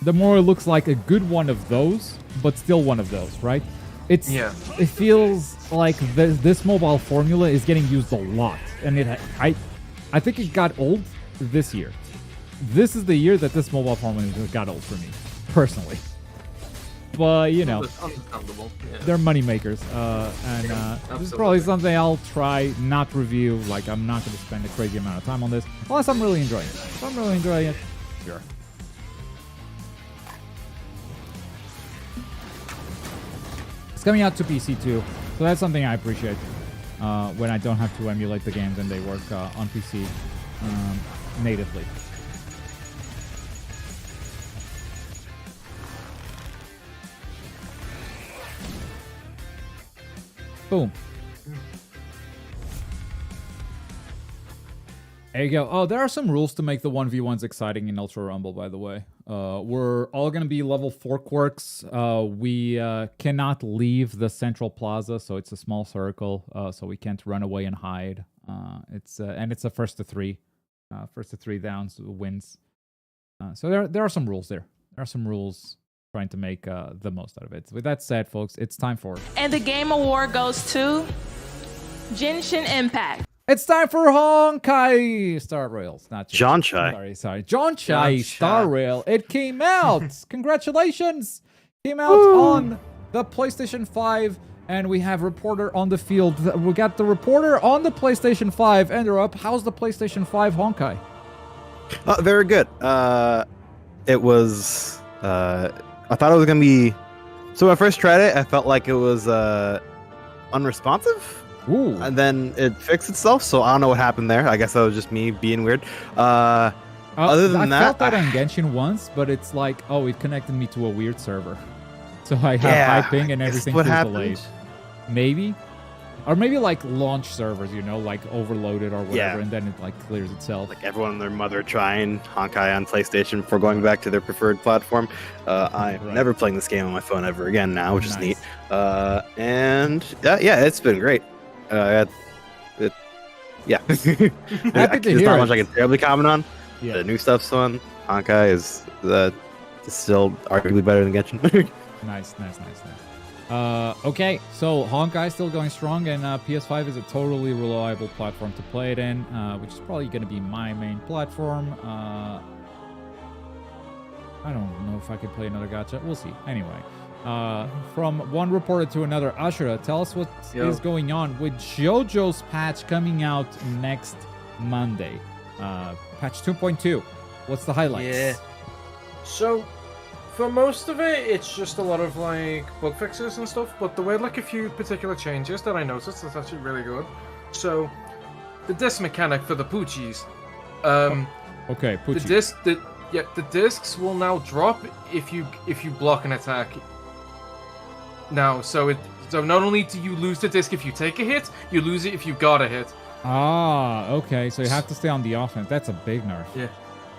the more it looks like a good one of those, but still one of those, right? It feels like this mobile formula is getting used a lot, and I think it got old this year. This is the year that this mobile formula got old for me, personally. But you know, they're money makers, and this is probably something I'll try not review. Like, I'm not going to spend a crazy amount of time on this unless I'm really enjoying it. If I'm really enjoying it, sure. It's coming out to PC too, so that's something I appreciate. When I don't have to emulate the games and they work on PC natively. Boom. There you go. Oh, there are some rules to make the 1v1s exciting in Ultra Rumble, by the way. We're all going to be level 4 quirks. We cannot leave the central plaza, so it's a small circle, so we can't run away and hide. It's a first to 3. First to 3 downs wins. So there are some rules there. There are some rules trying to make the most out of it. With that said, folks, it's time for... And the Game Award goes to Genshin Impact. It's time for Honkai Star Rails. Not John Chai. Sorry. John Chai Star Rail. It came out. Congratulations. Came out on the PlayStation 5, and we have reporter on the field. We got the reporter on the PlayStation 5. Ender up. How's the PlayStation 5 Honkai? Very good. It was... I thought it was going to be... So when I first tried it, I felt like it was unresponsive. Ooh. And then it fixed itself, so I don't know what happened there. I guess that was just me being weird. Other than I that... felt that on Genshin once, but it's like, oh, it connected me to a weird server. So I have high ping and everything feels delayed. Maybe? Or maybe like launch servers, you know, like overloaded or whatever, and then it like clears itself. Like everyone and their mother trying Honkai on PlayStation before going back to their preferred platform. I'm never playing this game on my phone ever again now, which is neat. And yeah, it's been great. Happy to There's hear not it. much I can terribly comment on. Yeah. The new stuff's fun. Honkai is still arguably better than Genshin. Nice. Okay, so Honkai still going strong, and PS5 is a totally reliable platform to play it in, which is probably going to be my main platform. I don't know if I could play another gacha. We'll see. Anyway, from one reporter to another, Ashura, tell us what is going on with JoJo's patch coming out next Monday. Patch 2.2. What's the highlights? Yeah. So, for most of it, it's just a lot of like bug fixes and stuff. But there were like a few particular changes that I noticed that's actually really good. So, the disc mechanic for the Poochies. Okay, Poochie. The discs will now drop if you block an attack. Now, so not only do you lose the disc if you take a hit, you lose it if you got a hit. Ah, okay. So you have to stay on the offense. That's a big nerf.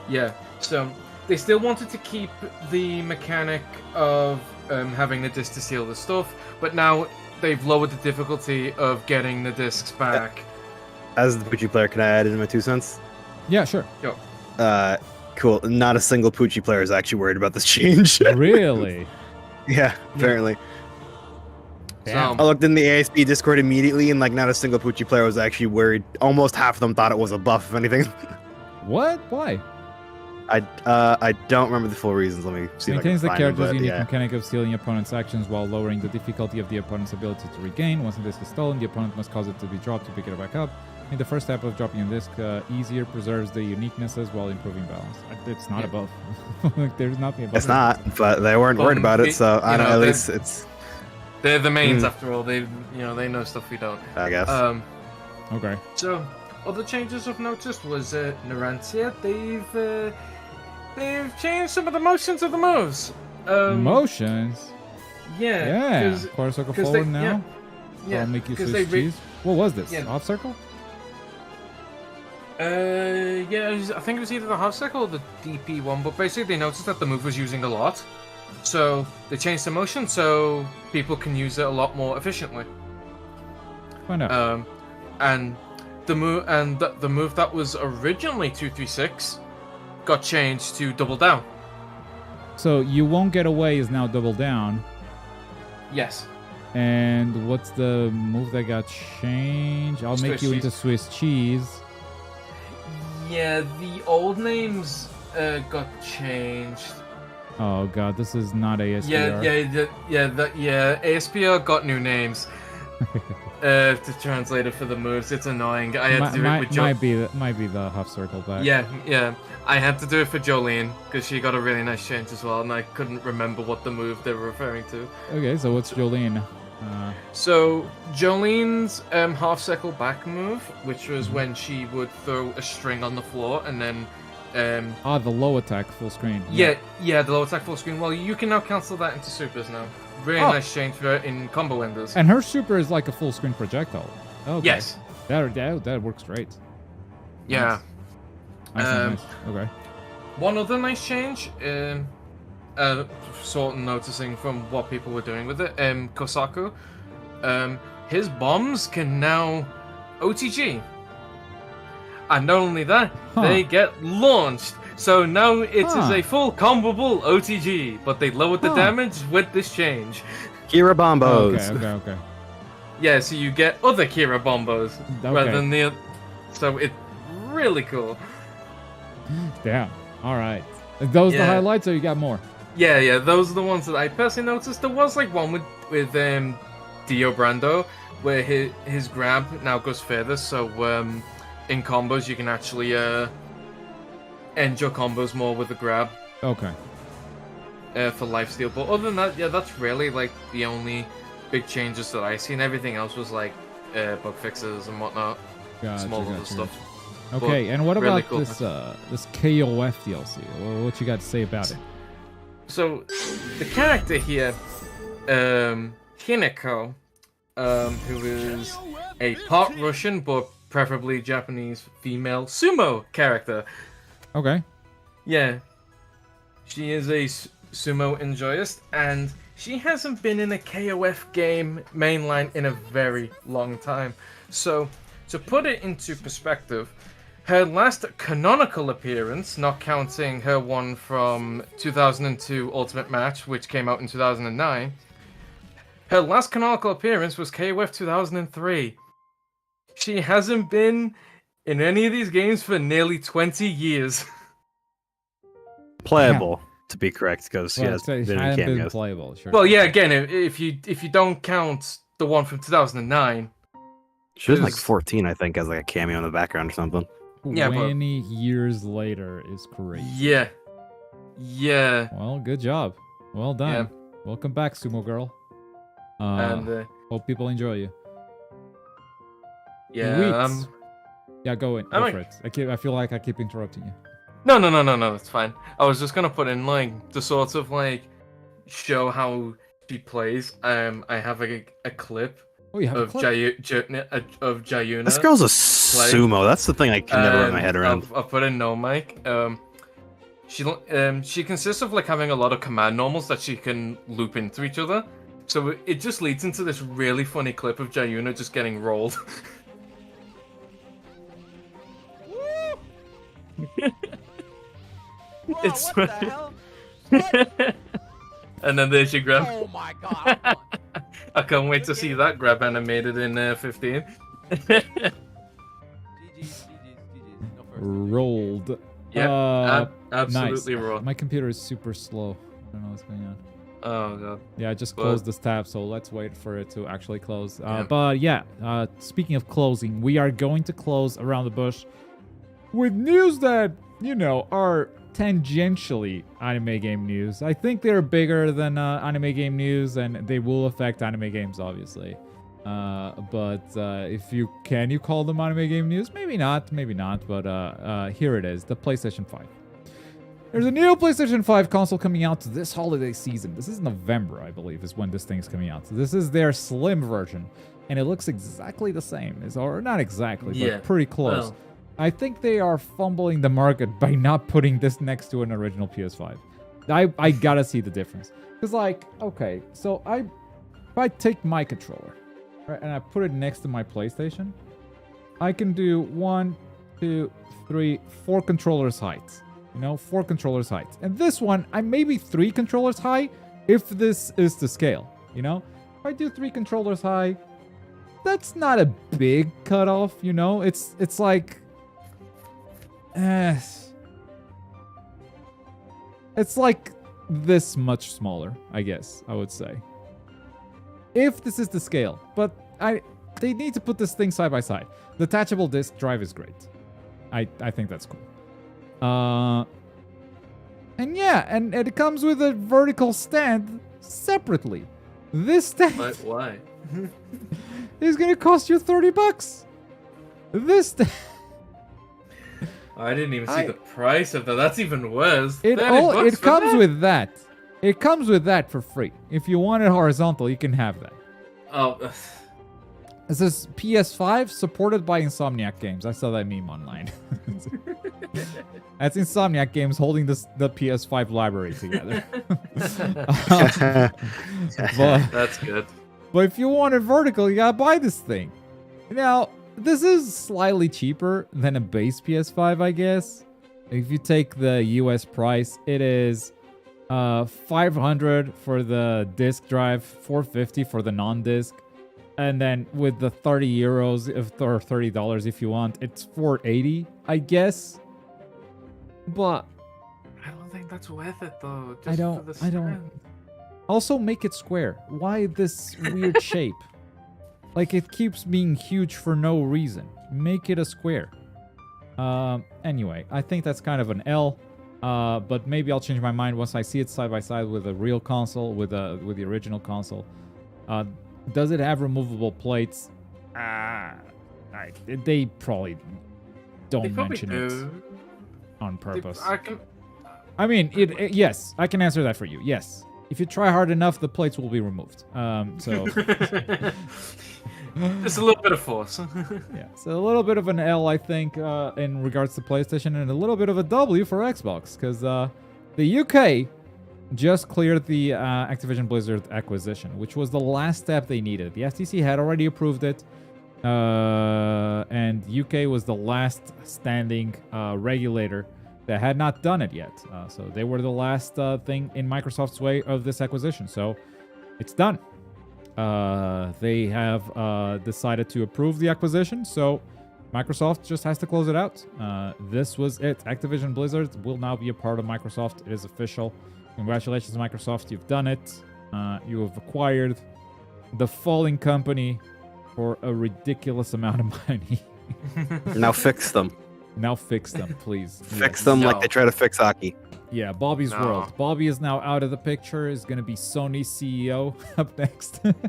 Yeah. So they still wanted to keep the mechanic of having the disc to seal the stuff, but now they've lowered the difficulty of getting the discs back. As the Poochie player, can I add in my 2 cents? Yeah, sure. Go. Cool. Not a single Poochie player is actually worried about this change. Really? Yeah, apparently. Damn. I looked in the ASP Discord immediately, and like not a single Poochie player was actually worried. Almost half of them thought it was a buff, if anything. What? Why? I don't remember the full reasons. Let me see. Maintains the if I can find character's them, unique mechanic of stealing opponent's actions while lowering the difficulty of the opponent's ability to regain. Once a disc is stolen, the opponent must cause it to be dropped to pick it back up. In the first step of dropping a disc, easier preserves the uniquenesses while improving balance. It's not a buff. There's nothing above it. It's not, but they weren't worried about it, so I don't know. At least it's. They're the mains after all. They know stuff we don't. I guess. Okay. So, other changes I've noticed was Narantia. They've changed some of the motions of the moves. Motions? Yeah. Yeah. Quarter circle forward now. Yeah. I'll make you switch cheese. What was this? Yeah. Off circle? I think it was either the half circle or the DP one, but basically they noticed that the move was using a lot. So they changed the motion so people can use it a lot more efficiently. Find out. And the move that was originally 236 got changed to double down. So you won't get away is now double down. Yes. And what's the move that got changed? I'll make you into Swiss cheese. Yeah, the old names got changed. Oh god, this is not ASPR. Yeah. ASPR got new names. To translate it for the moves, it's annoying. I had to do it with might be the Huff Circle back. Yeah. I had to do it for Jolene because she got a really nice change as well, and I couldn't remember what the move they were referring to. Okay, so what's Jolene? So Jolene's half circle back move, which was when she would throw a string on the floor and then the low attack full screen. Yeah, the low attack full screen. Well, you can now cancel that into supers now. Really nice change for her in combo enders. And her super is like a full screen projectile. Okay. Yes. That works great. Yeah. Nice. Okay. One other nice change, sort of noticing from what people were doing with it, Kosaku, his bombs can now OTG. And not only that, they get launched. So now it is a full combable OTG, but they lowered the damage with this change. Kira Bombos. Okay. Yeah, so you get other Kira Bombos rather than the... So it's really cool. Damn. All right. Those the highlights, or you got more? Yeah. Those are the ones that I personally noticed. There was like one with Dio Brando, where his grab now goes further. So in combos, you can actually end your combos more with the grab. Okay. For lifesteal. But other than that, yeah, that's really like the only big changes that I seen. Everything else was like bug fixes and whatnot. Small little stuff. Okay, But and what really about cool. this KOF DLC? What you got to say about it? So the character here, Hineko, who is a part Russian but preferably Japanese female sumo character. Okay. Yeah. She is a sumo enjoyist, and she hasn't been in a KOF game mainline in a very long time. So, to put it into perspective, her last canonical appearance, not counting her one from 2002 Ultimate Match, which came out in 2009, her last canonical appearance was KOF 2003. She hasn't been in any of these games for nearly 20 years. Playable, to be correct, because she has been in cameos. Playable, sure. Well, yeah, again, if you don't count the one from 2009. She was like 14, I think, as like a cameo in the background or something. Yeah, 20 years later is crazy. Yeah. Well, good job. Well done. Yeah. Welcome back, Sumo Girl. And hope people enjoy you. yeah, Yeah, go like- for it. I feel like I keep interrupting you. No, that's fine. I was just gonna put in like to sort of like show how she plays. I have a clip Oh, you have of a clip? of Jayuna. This girl's a sumo. That's the thing I can never wrap my head around. I'll put in no mic. She consists of like having a lot of command normals that she can loop into each other. So it just leads into this really funny clip of Jayuna just getting rolled. It's what the hell? and then there's your grab. Oh my god. I can't wait to see that grab animated in 15. GG's. No first. Rolled. Yeah, absolutely nice. raw. My computer is super slow. I don't know what's going on. Oh god. Yeah, I just But- closed this tab, so let's wait for it to actually close. Yeah. But yeah, speaking of closing, we are going to close around the bush with news that, are tangentially anime game news. I think they're bigger than anime game news, and they will affect anime games, obviously. But if you call them anime game news? Maybe not, but here it is, the PlayStation 5. There's a new PlayStation 5 console coming out this holiday season. This is November, I believe, is when this thing's coming out. So this is their slim version, and it looks exactly the same. Or not exactly, but pretty close. Well. I think they are fumbling the market by not putting this next to an original PS5. I gotta see the difference. Because, like, okay, so if I take my controller, right, and I put it next to my PlayStation, I can do 1, 2, 3, 4 controllers height. 4 controllers height. And this one, I'm maybe 3 controllers high if this is to scale, If I do 3 controllers high, that's not a big cutoff, It's like... it's like this much smaller, I guess, I would say. If this is the scale. But they need to put this thing side by side. The detachable disk drive is great. I think that's cool. And yeah, and it comes with a vertical stand separately. This stand Why? is gonna cost you $30. This stand... I didn't even see the price of that. That's even worse. It comes with that. It comes with that for free. If you want it horizontal, you can have that. Oh. It says PS5 supported by Insomniac Games. I saw that meme online. That's Insomniac Games holding the PS5 library together. That's good. But if you want it vertical, you gotta buy this thing. Now, this is slightly cheaper than a base PS5, I guess. If you take the US price, it is $500 for the disc drive, $450 for the non-disc. And then with the €30 or $30 if you want, it's $480, I guess. But I don't think that's worth it though. I don't. Also, make it square. Why this weird shape? Like, it keeps being huge for no reason. Make it a square. Anyway, I think that's kind of an L. But maybe I'll change my mind once I see it side by side with a real console, with the original console. Does it have removable plates? They probably don't mention it on purpose. I mean, yes, I can answer that for you. Yes. If you try hard enough, the plates will be removed. So just a little bit of force. Yeah, so a little bit of an L, I think, in regards to PlayStation, and a little bit of a W for Xbox, because the UK just cleared the Activision Blizzard acquisition, which was the last step they needed. The FTC had already approved it, and UK was the last standing regulator that had not done it yet. So they were the last thing in Microsoft's way of this acquisition. So it's done. They have decided to approve the acquisition, so Microsoft just has to close it out. This was it. Activision Blizzard will now be a part of Microsoft. It is official. Congratulations, Microsoft. You've done it. You have acquired the falling company for a ridiculous amount of money. Now fix them. Now fix them, please. Fix them like they try to fix hockey. Yeah, Bobby's World. Bobby is now out of the picture. Is going to be Sony's CEO up next. That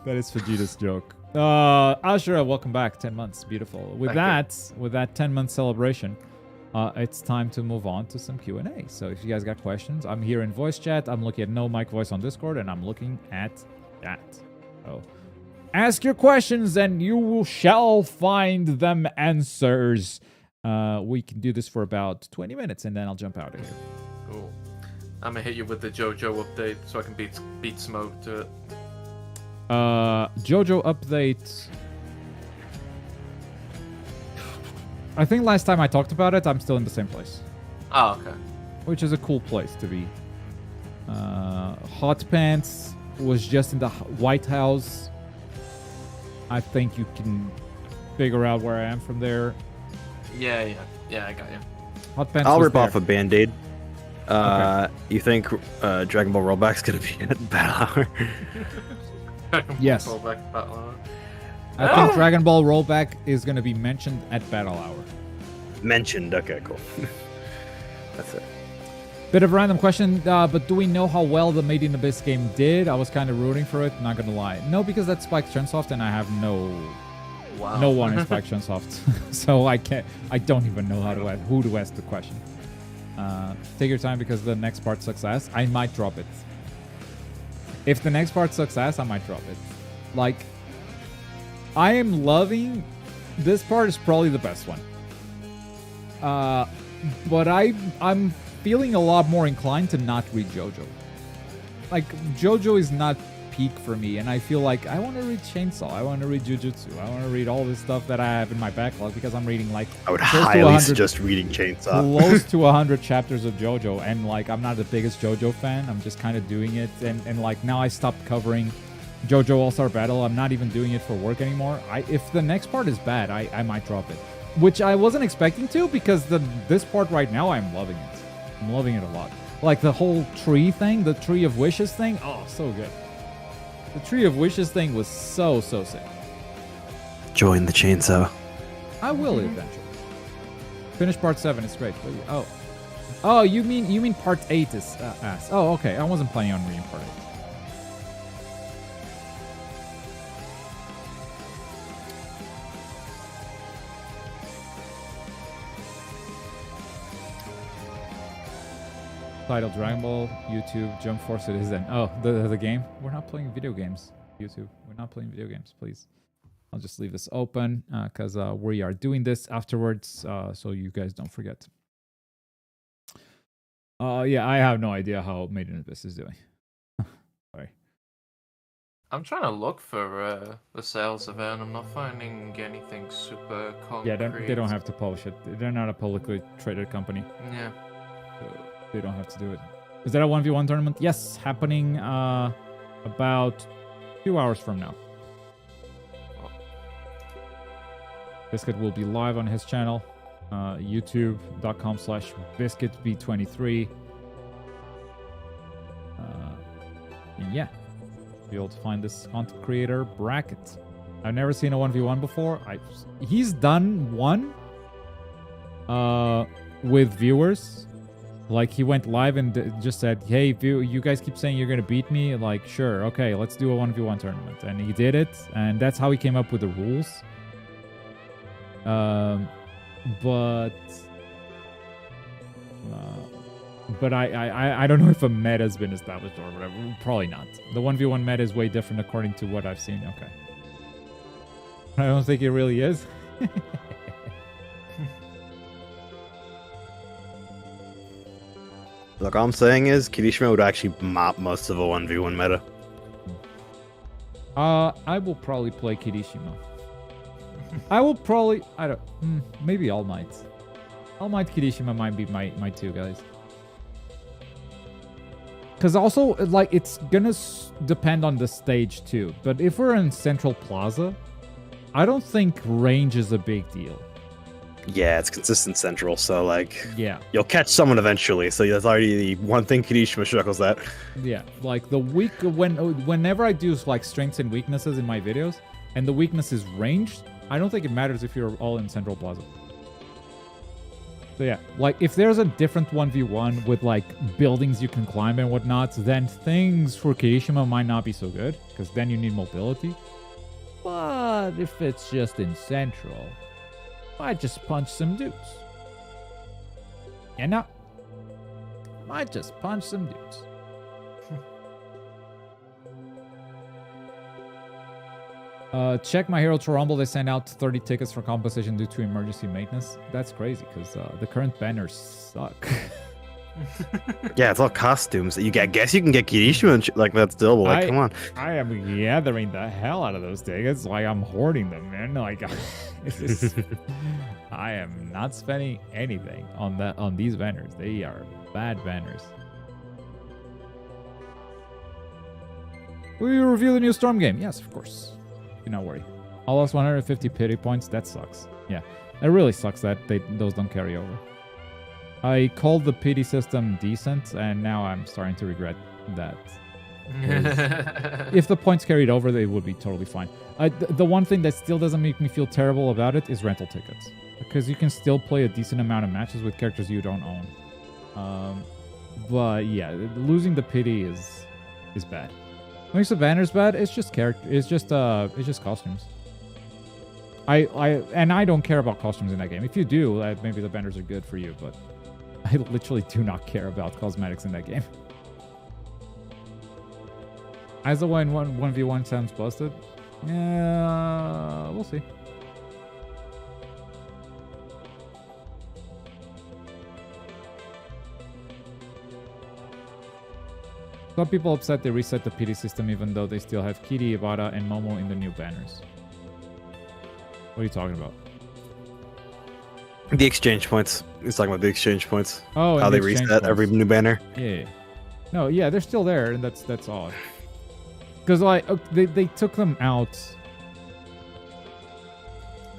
is Vegeta's joke. Ashura, welcome back. 10 months. Beautiful. With that 10-month celebration, it's time to move on to some Q&A. So if you guys got questions, I'm here in voice chat. I'm looking at No Mic Voice on Discord, and I'm looking at that. So ask your questions, and you shall find them answers. We can do this for about 20 minutes, and then I'll jump out of here. Cool. I'm gonna hit you with the JoJo update so I can beat Smoke to it. JoJo update. I think last time I talked about it, I'm still in the same place. Oh, okay. Which is a cool place to be. Hot Pants was just in the White House. I think you can figure out where I am from there. Yeah, I got you. Hot Pants I'll was rip there. off a Band-Aid. Okay. You think Dragon Ball Rollback's going to be at Battle Hour? Yes. Rollback Battle Hour. I think Dragon Ball Rollback is going to be mentioned at Battle Hour. Mentioned. Okay, cool. That's it. Bit of a random question, but do we know how well the Made in Abyss game did? I was kind of rooting for it, not going to lie. No, because that's Spike Chunsoft, and I have no one in Spike Chunsoft. So I don't even know who to ask the question. Take your time, because the next part sucks ass. I might drop it. If the next part sucks ass, I might drop it. Like, I am loving... This part is probably the best one. But I'm feeling a lot more inclined to not read JoJo. Like, JoJo is not peak for me, and I feel like I want to read Chainsaw, I want to read Jujutsu, I want to read all this stuff that I have in my backlog because I'm reading like I would close to highly 100 suggest reading Chainsaw. close to 100 chapters of JoJo, and like I'm not the biggest JoJo fan. I'm just kind of doing it, and like now I stopped covering JoJo All-Star Battle. I'm not even doing it for work anymore. If the next part is bad, I might drop it, which I wasn't expecting to, because this part right now I'm loving it. I'm loving it a lot. Like the whole tree thing, the Tree of Wishes thing. Oh, so good. The Tree of Wishes thing was so sick. Join the chainsaw. I will eventually. Finish part 7. It's great. Oh, you mean part 8 is ass. Oh, okay. I wasn't planning on reading part 8. Title Dragon Ball, YouTube, Jump Force it is then. Oh, the game? We're not playing video games, YouTube. We're not playing video games, please. I'll just leave this open because we are doing this afterwards, so you guys don't forget. Yeah, I have no idea how Made in Abyss is doing. Sorry. I'm trying to look for the sales event. I'm not finding anything super concrete. Yeah, they don't have to publish it. They're not a publicly traded company. Yeah. They don't have to do it. Is that a 1v1 tournament? Yes, happening about 2 hours from now. Biscuit will be live on his channel, youtube.com/biscuitb23. And yeah, be able to find this content creator bracket. I've never seen a 1v1 before. He's done one with viewers. Like, he went live and just said, hey, you guys keep saying you're going to beat me. Like, sure, okay, let's do a 1v1 tournament. And he did it, and that's how he came up with the rules. But I don't know if a meta has been established or whatever. Probably not. The 1v1 meta is way different according to what I've seen. Okay. I don't think it really is. Look, all I'm saying is Kirishima would actually mop most of a 1v1 meta. I will probably play Kirishima. I will probably... maybe All Might. All Might Kirishima might be my two guys. Because also, like, it's gonna depend on the stage too. But if we're in Central Plaza, I don't think range is a big deal. Yeah, it's consistent central, so like, yeah, you'll catch someone eventually. So that's already the one thing Kirishima struggles at. Yeah, like the whenever I do like strengths and weaknesses in my videos, and the weakness is ranged, I don't think it matters if you're all in Central Plaza. So yeah, like if there's a different 1v1 with like buildings you can climb and whatnot, then things for Kirishima might not be so good, because then you need mobility. But if it's just in Central, might just punch some dudes. You know? Might just punch some dudes. Check My Hero to Rumble. They sent out 30 tickets for compensation due to emergency maintenance. That's crazy, because the current banners suck. Yeah, it's all costumes. I guess you can get Kirishima and like that still, but like, come on. I am gathering the hell out of those tickets. Like, I'm hoarding them, man. Like, I am not spending anything on these banners. They are bad banners. Will you review the new Storm game? Yes, of course. Do not worry. I lost 150 pity points. That sucks. Yeah, it really sucks that those don't carry over. I called the pity system decent, and now I'm starting to regret that. If the points carried over, they would be totally fine. The one thing that still doesn't make me feel terrible about it is rental tickets, because you can still play a decent amount of matches with characters you don't own. But yeah, losing the pity is bad. What makes the banners bad? It's just character. It's just costumes. I don't care about costumes in that game. If you do, maybe the banners are good for you, but I literally do not care about cosmetics in that game. Aizawa in 1v1 sounds busted. Yeah, we'll see. Some people upset they reset the PD system even though they still have Kiri, Ibara, and Momo in the new banners. What are you talking about? The exchange points. He's talking about the exchange points. Oh, how and they the exchange reset every points. new banner. Yeah. No, yeah, they're still there, and that's odd. Because like they took them out.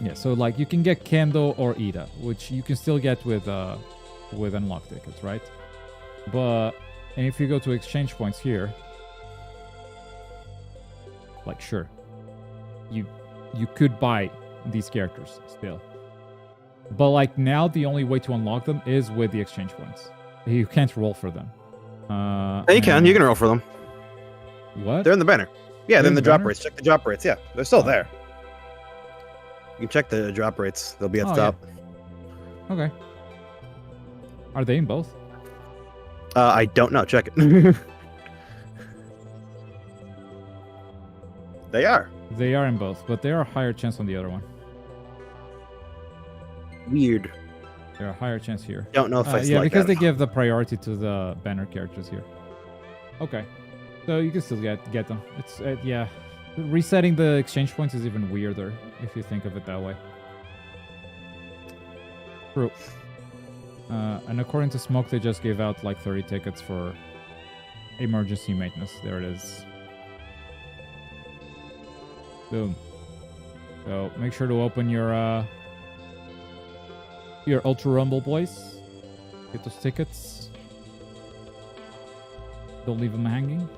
Yeah, so like you can get Kendo or Ida, which you can still get with unlock tickets, right? And if you go to exchange points here, like sure, you could buy these characters still. But like now the only way to unlock them is with the exchange points. You can't roll for them. Yeah, you can roll for them. What? They're in the banner. Yeah, they're in the drop banner? rates. Check the drop rates. Yeah, they're still there. You can check the drop rates. They'll be at the top. Yeah. Okay. Are they in both? I don't know. Check it. They are. They are in both, but they are a higher chance on the other one. Weird. They're a higher chance here. Don't know if I yeah, like because that. they give the priority to the banner characters here. Okay. So you can still get them. It's yeah. Resetting the exchange points is even weirder if you think of it that way. True. And according to Smoke, they just gave out like 30 tickets for emergency maintenance. There it is. Boom. So make sure to open your Ultra Rumble, boys. Get those tickets. Don't leave them hanging.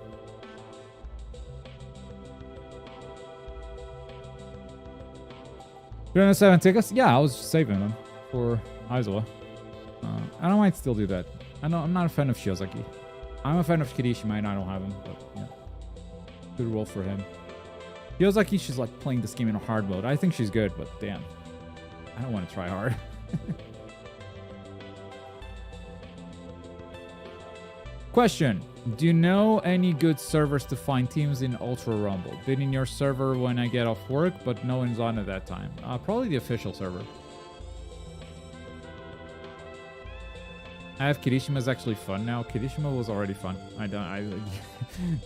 307 tickets? Yeah, I was saving them for Aizawa. I might still do that. I'm not a fan of Shiozaki. I'm a fan of Kirishima and I don't have him, but yeah. Good role for him. Shiozaki, she's like playing this game in a hard mode. I think she's good, but damn. I don't want to try hard. Question. Do you know any good servers to find teams in Ultra Rumble? Been in your server when I get off work, but no one's on at that time. Probably the official server. I have Kirishima is actually fun now. Kirishima was already fun.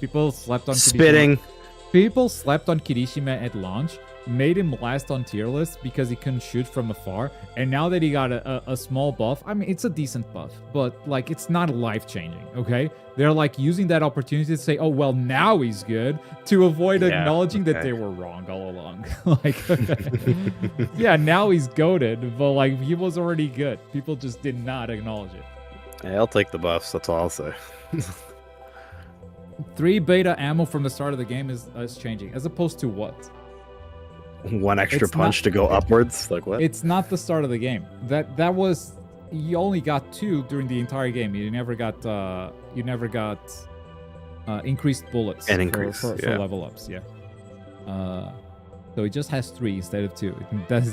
People slept on Spitting. Kirishima. People slept on Kirishima at launch, made him last on tier list because he couldn't shoot from afar, and now that he got a small buff, I mean, it's a decent buff, but like it's not life-changing, okay? They're like using that opportunity to say, oh, well, now he's good, to avoid acknowledging that they were wrong all along. Like, yeah, now he's goated, but like he was already good. People just did not acknowledge it. Yeah, I'll take the buffs. That's all I'll say. 3 beta ammo from the start of the game is changing, as opposed to what? One extra It's punch not- to go upwards? Like what? It's not the start of the game. That was, you only got 2 during the entire game. You never got increased bullets An increase, for yeah. level ups. Yeah. So it just has 3 instead of 2. That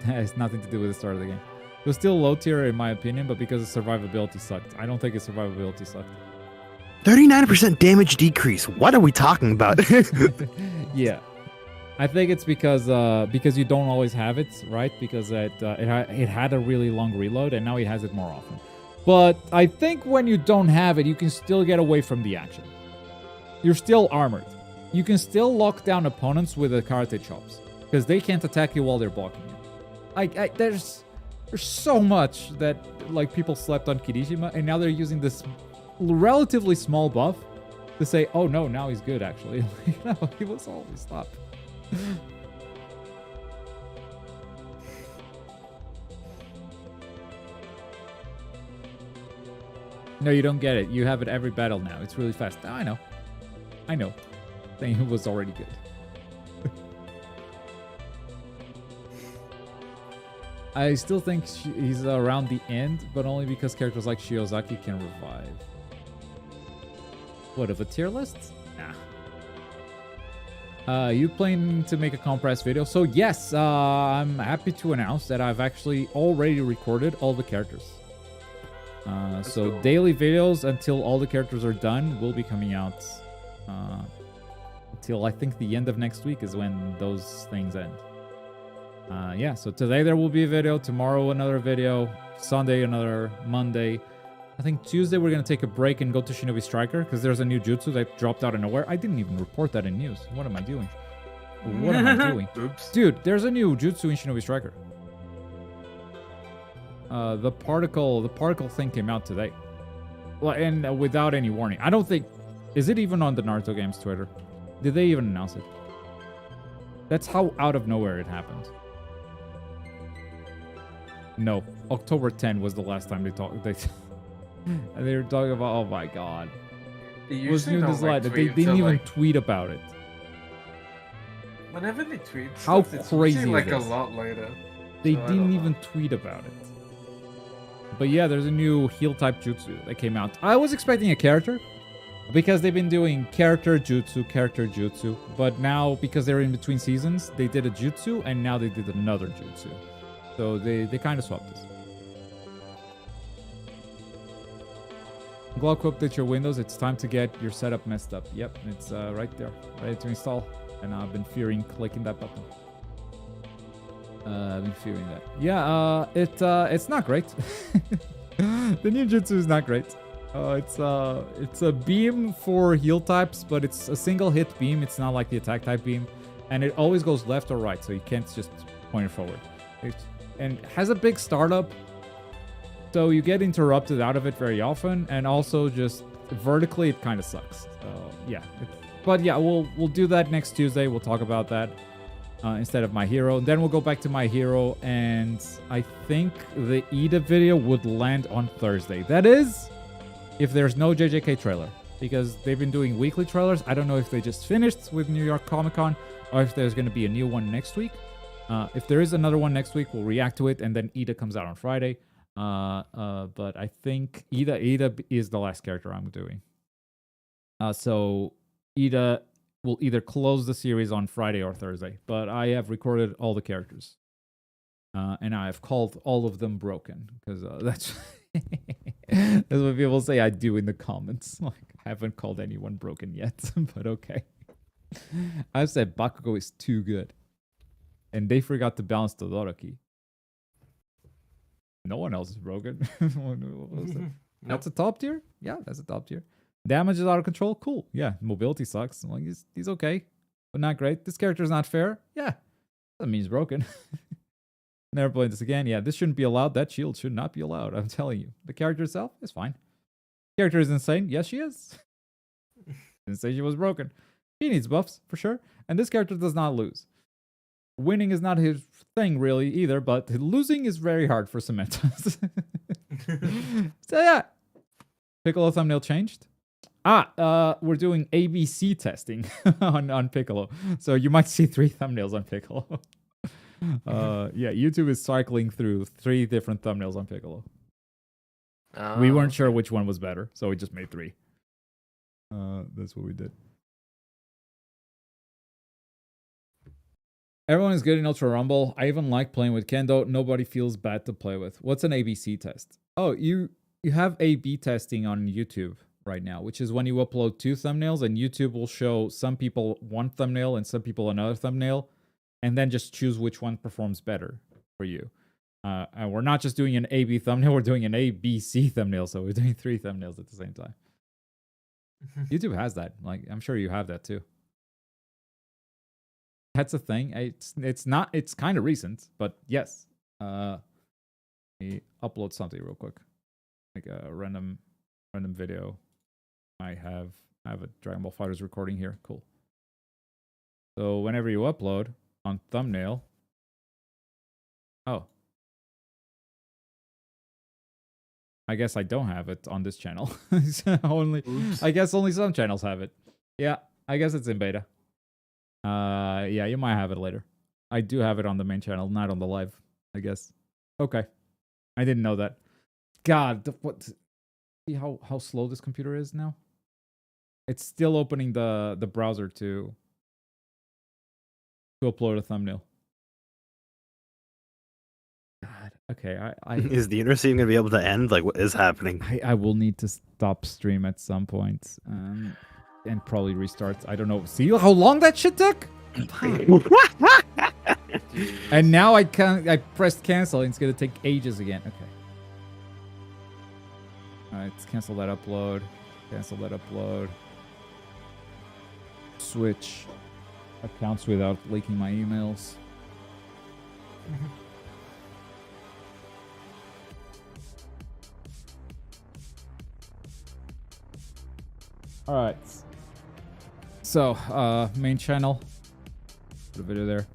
has nothing to do with the start of the game. It was still low tier in my opinion, but because the survivability sucked. I don't think its survivability sucked. 39% damage decrease. What are we talking about? Yeah. I think it's because you don't always have it, right? Because it had a really long reload, and now it has it more often. But I think when you don't have it, you can still get away from the action. You're still armored. You can still lock down opponents with the karate chops, because they can't attack you while they're blocking you. There's so much that like people slept on Kirishima, and now they're using this relatively small buff to say, oh no, now he's good actually. No, he was always top. No, you don't get it. You have it every battle now. It's really fast. Oh, I know. Saying he was already good. I still think he's around the end, but only because characters like Shiozaki can revive. What, of a tier list? Nah. You planning to make a compressed video? So yes, I'm happy to announce that I've actually already recorded all the characters. So daily videos until all the characters are done will be coming out until I think the end of next week is when those things end. Yeah, so today there will be a video, tomorrow another video, Sunday another, Monday. I think Tuesday we're gonna take a break and go to Shinobi Striker because there's a new jutsu that dropped out of nowhere. I didn't even report that in news. What am I doing? What am I doing? Oops. Dude, there's a new jutsu in Shinobi Striker. The particle thing came out today. Well, and without any warning. I don't think... Is it even on the Naruto Games Twitter? Did they even announce it? That's how out of nowhere it happened. No. October 10 was the last time they talked. They were talking about... Oh my god. They Was new don't, this like, light. They tweet didn't until, even like, tweet about it. Whenever they tweet How stuff, it's crazy usually, like is a this? lot later. They So I didn't don't even know. tweet about it. But yeah, there's a new heal type jutsu that came out. I was expecting a character because they've been doing character jutsu. But now, because they're in between seasons, they did a jutsu and now they did another jutsu. So they kind of swapped this. Glock update your Windows. It's time to get your setup messed up. Yep, it's right there, ready to install. And I've been fearing clicking that button. I've been fearing that. Yeah, it's not great. The new jutsu is not great. It's a beam for heal types, but it's a single hit beam. It's not like the attack type beam, and it always goes left or right, so you can't just point it forward. And has a big startup, so you get interrupted out of it very often, and also just vertically it kind of sucks. So yeah, but yeah, we'll do that next Tuesday. We'll talk about that. Instead of My Hero. Then we'll go back to My Hero, and I think the Ida video would land on Thursday. That is, if there's no JJK trailer, because they've been doing weekly trailers. I don't know if they just finished with New York Comic Con, or if there's going to be a new one next week. If there is another one next week, we'll react to it, and then Ida comes out on Friday. But I think Ida is the last character I'm doing. So Ida will either close the series on Friday or Thursday, but I have recorded all the characters. And I have called all of them broken, because that's that's what people say I do in the comments. Like, I haven't called anyone broken yet, but okay. I've said Bakugo is too good. And they forgot to balance Todoroki. No one else is broken. What was that? That's a top tier? Yeah, that's a top tier. Damage is out of control? Cool. Yeah, mobility sucks. Like, he's okay, but not great. This character is not fair? Yeah, that means broken. Never played this again. Yeah, this shouldn't be allowed. That shield should not be allowed. I'm telling you. The character itself is fine. Character is insane. Yes, she is. Didn't say she was broken. He needs buffs, for sure. And this character does not lose. Winning is not his thing, really, either, but losing is very hard for Samantha. So, yeah. Piccolo thumbnail changed. We're doing ABC testing on Piccolo. So you might see 3 thumbnails on Piccolo. Yeah, YouTube is cycling through 3 different thumbnails on Piccolo. We weren't sure which one was better, so we just made 3. That's what we did. Everyone is good in Ultra Rumble. I even like playing with Kendo. Nobody feels bad to play with. What's an ABC test? Oh, you have A/B testing on YouTube right now, which is when you upload 2 thumbnails and YouTube will show some people one thumbnail and some people another thumbnail, and then just choose which one performs better for you. And we're not just doing an A/B thumbnail, we're doing an ABC thumbnail, so we're doing 3 thumbnails at the same time. YouTube has that. Like, I'm sure you have that too. That's a thing. It's kind of recent, but yes. Let me upload something real quick. Like a random video. I have a Dragon Ball FighterZ recording here. Cool. So whenever you upload on thumbnail. Oh. I guess I don't have it on this channel. I guess only some channels have it. Yeah, I guess it's in beta. Yeah, you might have it later. I do have it on the main channel, not on the live, I guess. Okay. I didn't know that. God, what? See how slow this computer is now? It's still opening the browser to upload a thumbnail. God. Okay, I Is the interceding gonna be able to end? Like, what is happening? I will need to stop stream at some point. And probably restart. I don't know. See how long that shit took? And now I pressed cancel and it's gonna take ages again. Okay. Alright, cancel that upload. Cancel that upload. Switch accounts without leaking my emails. Alright. So, main channel. Put a video there.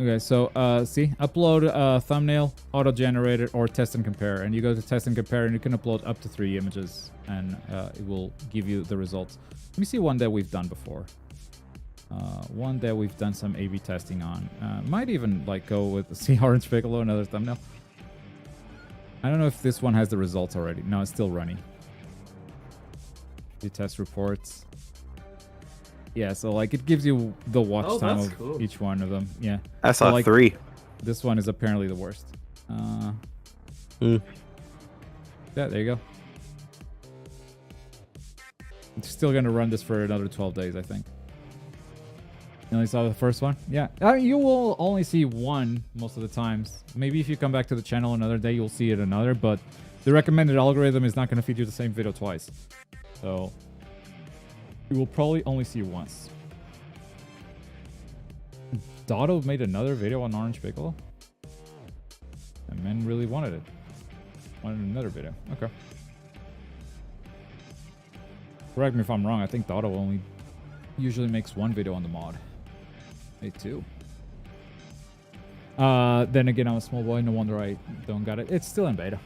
Okay, so see, upload thumbnail, auto-generated, or test and compare. And you go to test and compare, and you can upload up to 3 images, and it will give you the results. Let me see one that we've done before. One that we've done some A/B testing on. Might even like go with see Orange Piccolo, another thumbnail. I don't know if this one has the results already. No, it's still running. The test reports. Yeah, so like it gives you the watch time of each one of them. Yeah, I saw like, 3. This one is apparently the worst. Yeah, there you go. I'm still gonna run this for another 12 days, I think. You only saw the first one? Yeah. You will only see one most of the times. Maybe if you come back to the channel another day, you'll see it another, but the recommended algorithm is not going to feed you the same video twice. So, you will probably only see once. Dotto made another video on Orange Piccolo? And men really wanted it. Wanted another video. Okay. Correct me if I'm wrong. I think Dotto only usually makes one video on the mod. Me too. Then again, I'm a small boy. No wonder I don't got it. It's still in beta.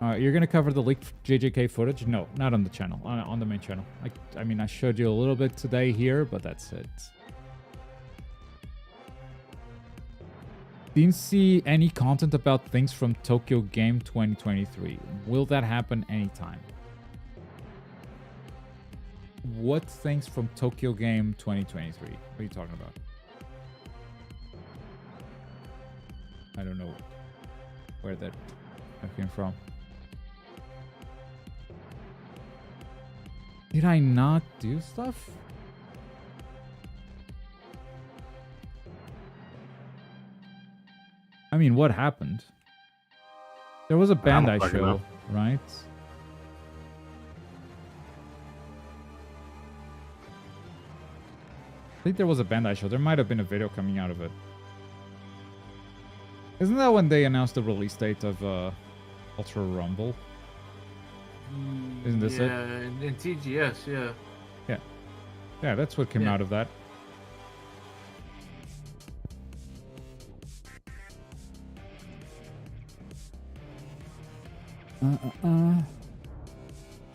Alright, you're gonna cover the leaked JJK footage? No, not on the channel. On the main channel. I mean, I showed you a little bit today here, but that's it. Didn't see any content about things from Tokyo Game 2023. Will that happen anytime? What things from Tokyo Game 2023? What are you talking about? I don't know where that came from. Did I not do stuff? I mean, what happened? There was a Bandai show, right? I think there was a Bandai show. There might have been a video coming out of it. Isn't that when they announced the release date of Ultra Rumble? Isn't this it? Yeah, in TGS, yeah. Yeah. Yeah, that's what came out of that.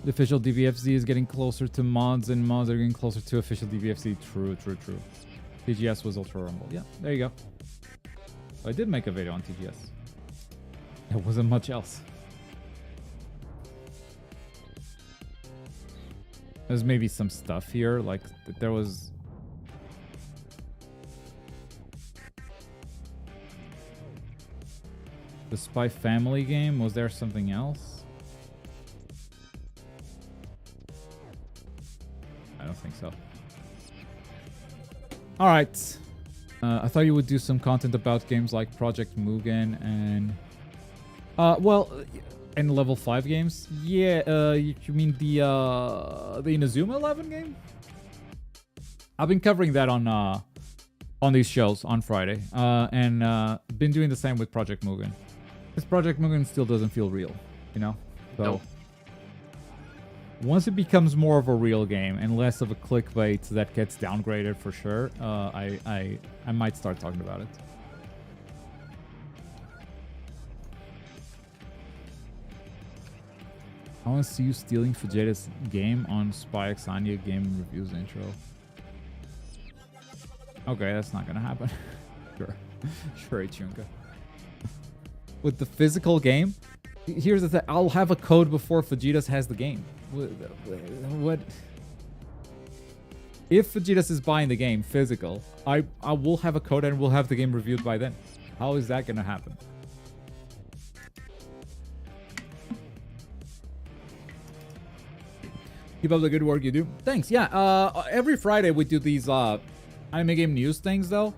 The official DBFZ is getting closer to mods, and mods are getting closer to official DBFZ. True, true, true. TGS was Ultra Rumble. Yeah, there you go. I did make a video on TGS. There wasn't much else. There's maybe some stuff here, like there was... The Spy Family game, was there something else? I don't think so. Alright. I thought you would do some content about games like Project Mugen and... well, and level 5 games? Yeah, you mean the Inazuma 11 game? I've been covering that on these shows on Friday. And been doing the same with Project Mugen. This Project Mugen still doesn't feel real, you know? So... Nope. Once it becomes more of a real game and less of a clickbait that gets downgraded for sure, I might start talking about it. I want to see you stealing Vegeta's game on Spy X Anya game reviews intro. Okay, that's not gonna happen. Sure. Sure, Ichunka. With the physical game, here's the thing. I'll have a code before Vegeta's has the game. What? If Vegeta's is buying the game physical, I will have a code and we'll have the game reviewed by then. How is that gonna happen? Keep up the good work you do. Thanks. Yeah. Every Friday we do these anime game news things though.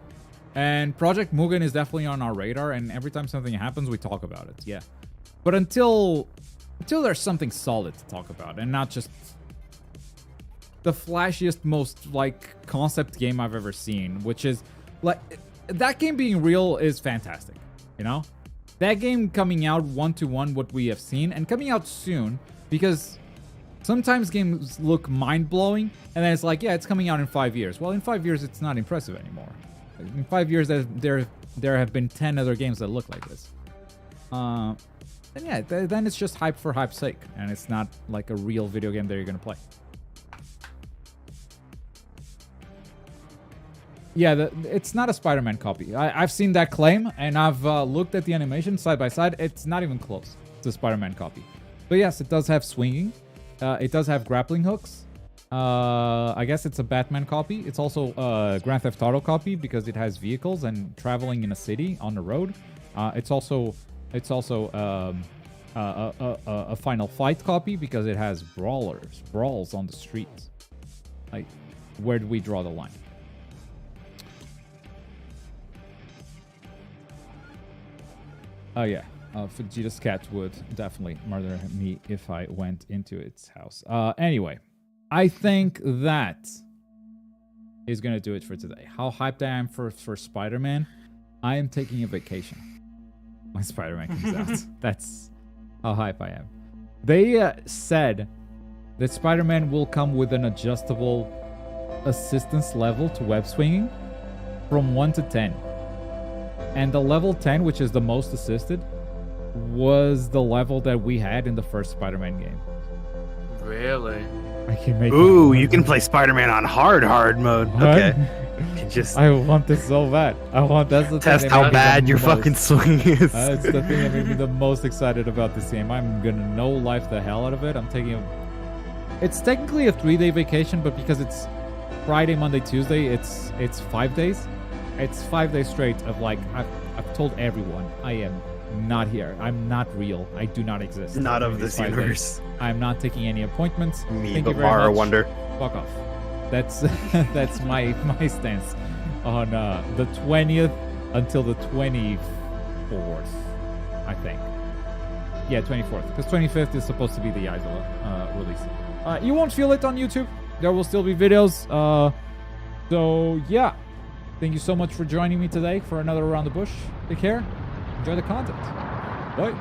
And Project Mugen is definitely on our radar, and every time something happens, we talk about it. Yeah. But until there's something solid to talk about, and not just the flashiest, most like concept game I've ever seen, which is like that game being real is fantastic. You know, that game coming out 1-to-1 what we have seen, and coming out soon, because sometimes games look mind-blowing, and then it's like, yeah, it's coming out in 5 years. Well, in 5 years, it's not impressive anymore. In 5 years, there have been 10 other games that look like this. And yeah, then it's just hype for hype's sake, and it's not like a real video game that you're gonna play. Yeah, it's not a Spider-Man copy. I've seen that claim, and I've looked at the animation side by side. It's not even close to a Spider-Man copy. But yes, it does have swinging. It does have grappling hooks. I guess it's a Batman copy. It's also a Grand Theft Auto copy because it has vehicles and traveling in a city on the road. It's also a Final Fight copy because it has brawls on the streets. Like, where do we draw the line? Oh yeah, Vegeta's cat would definitely murder me if I went into its house. Anyway, I think that is gonna do it for today. How hyped I am for Spider-Man. I am taking a vacation when Spider-Man comes out. That's how hype I am. They said that Spider-Man will come with an adjustable assistance level to web swinging from 1 to 10. And the level 10, which is the most assisted, was the level that we had in the first Spider-Man game. Really? I can make Ooh, you can play Spider-Man on hard mode. Okay. I want this so bad. That's the test thing how bad your fucking swing is. It's the thing that made me the most excited about this game. I'm gonna no-life the hell out of it. I'm taking it's technically a 3-day vacation, but because it's Friday, Monday, Tuesday, it's 5 days. It's 5 days straight of like, I've told everyone I am not here. I'm not real. I do not exist. Not of this universe. I'm not taking any appointments. Me, but Mara Wonder. Fuck off. That's that's my stance on the 20th until the 24th, I think. Yeah, 24th. Because 25th is supposed to be the Isola release. You won't feel it on YouTube. There will still be videos. So yeah. Thank you so much for joining me today for another Around the Bush. Take care. Enjoy the content. Bye.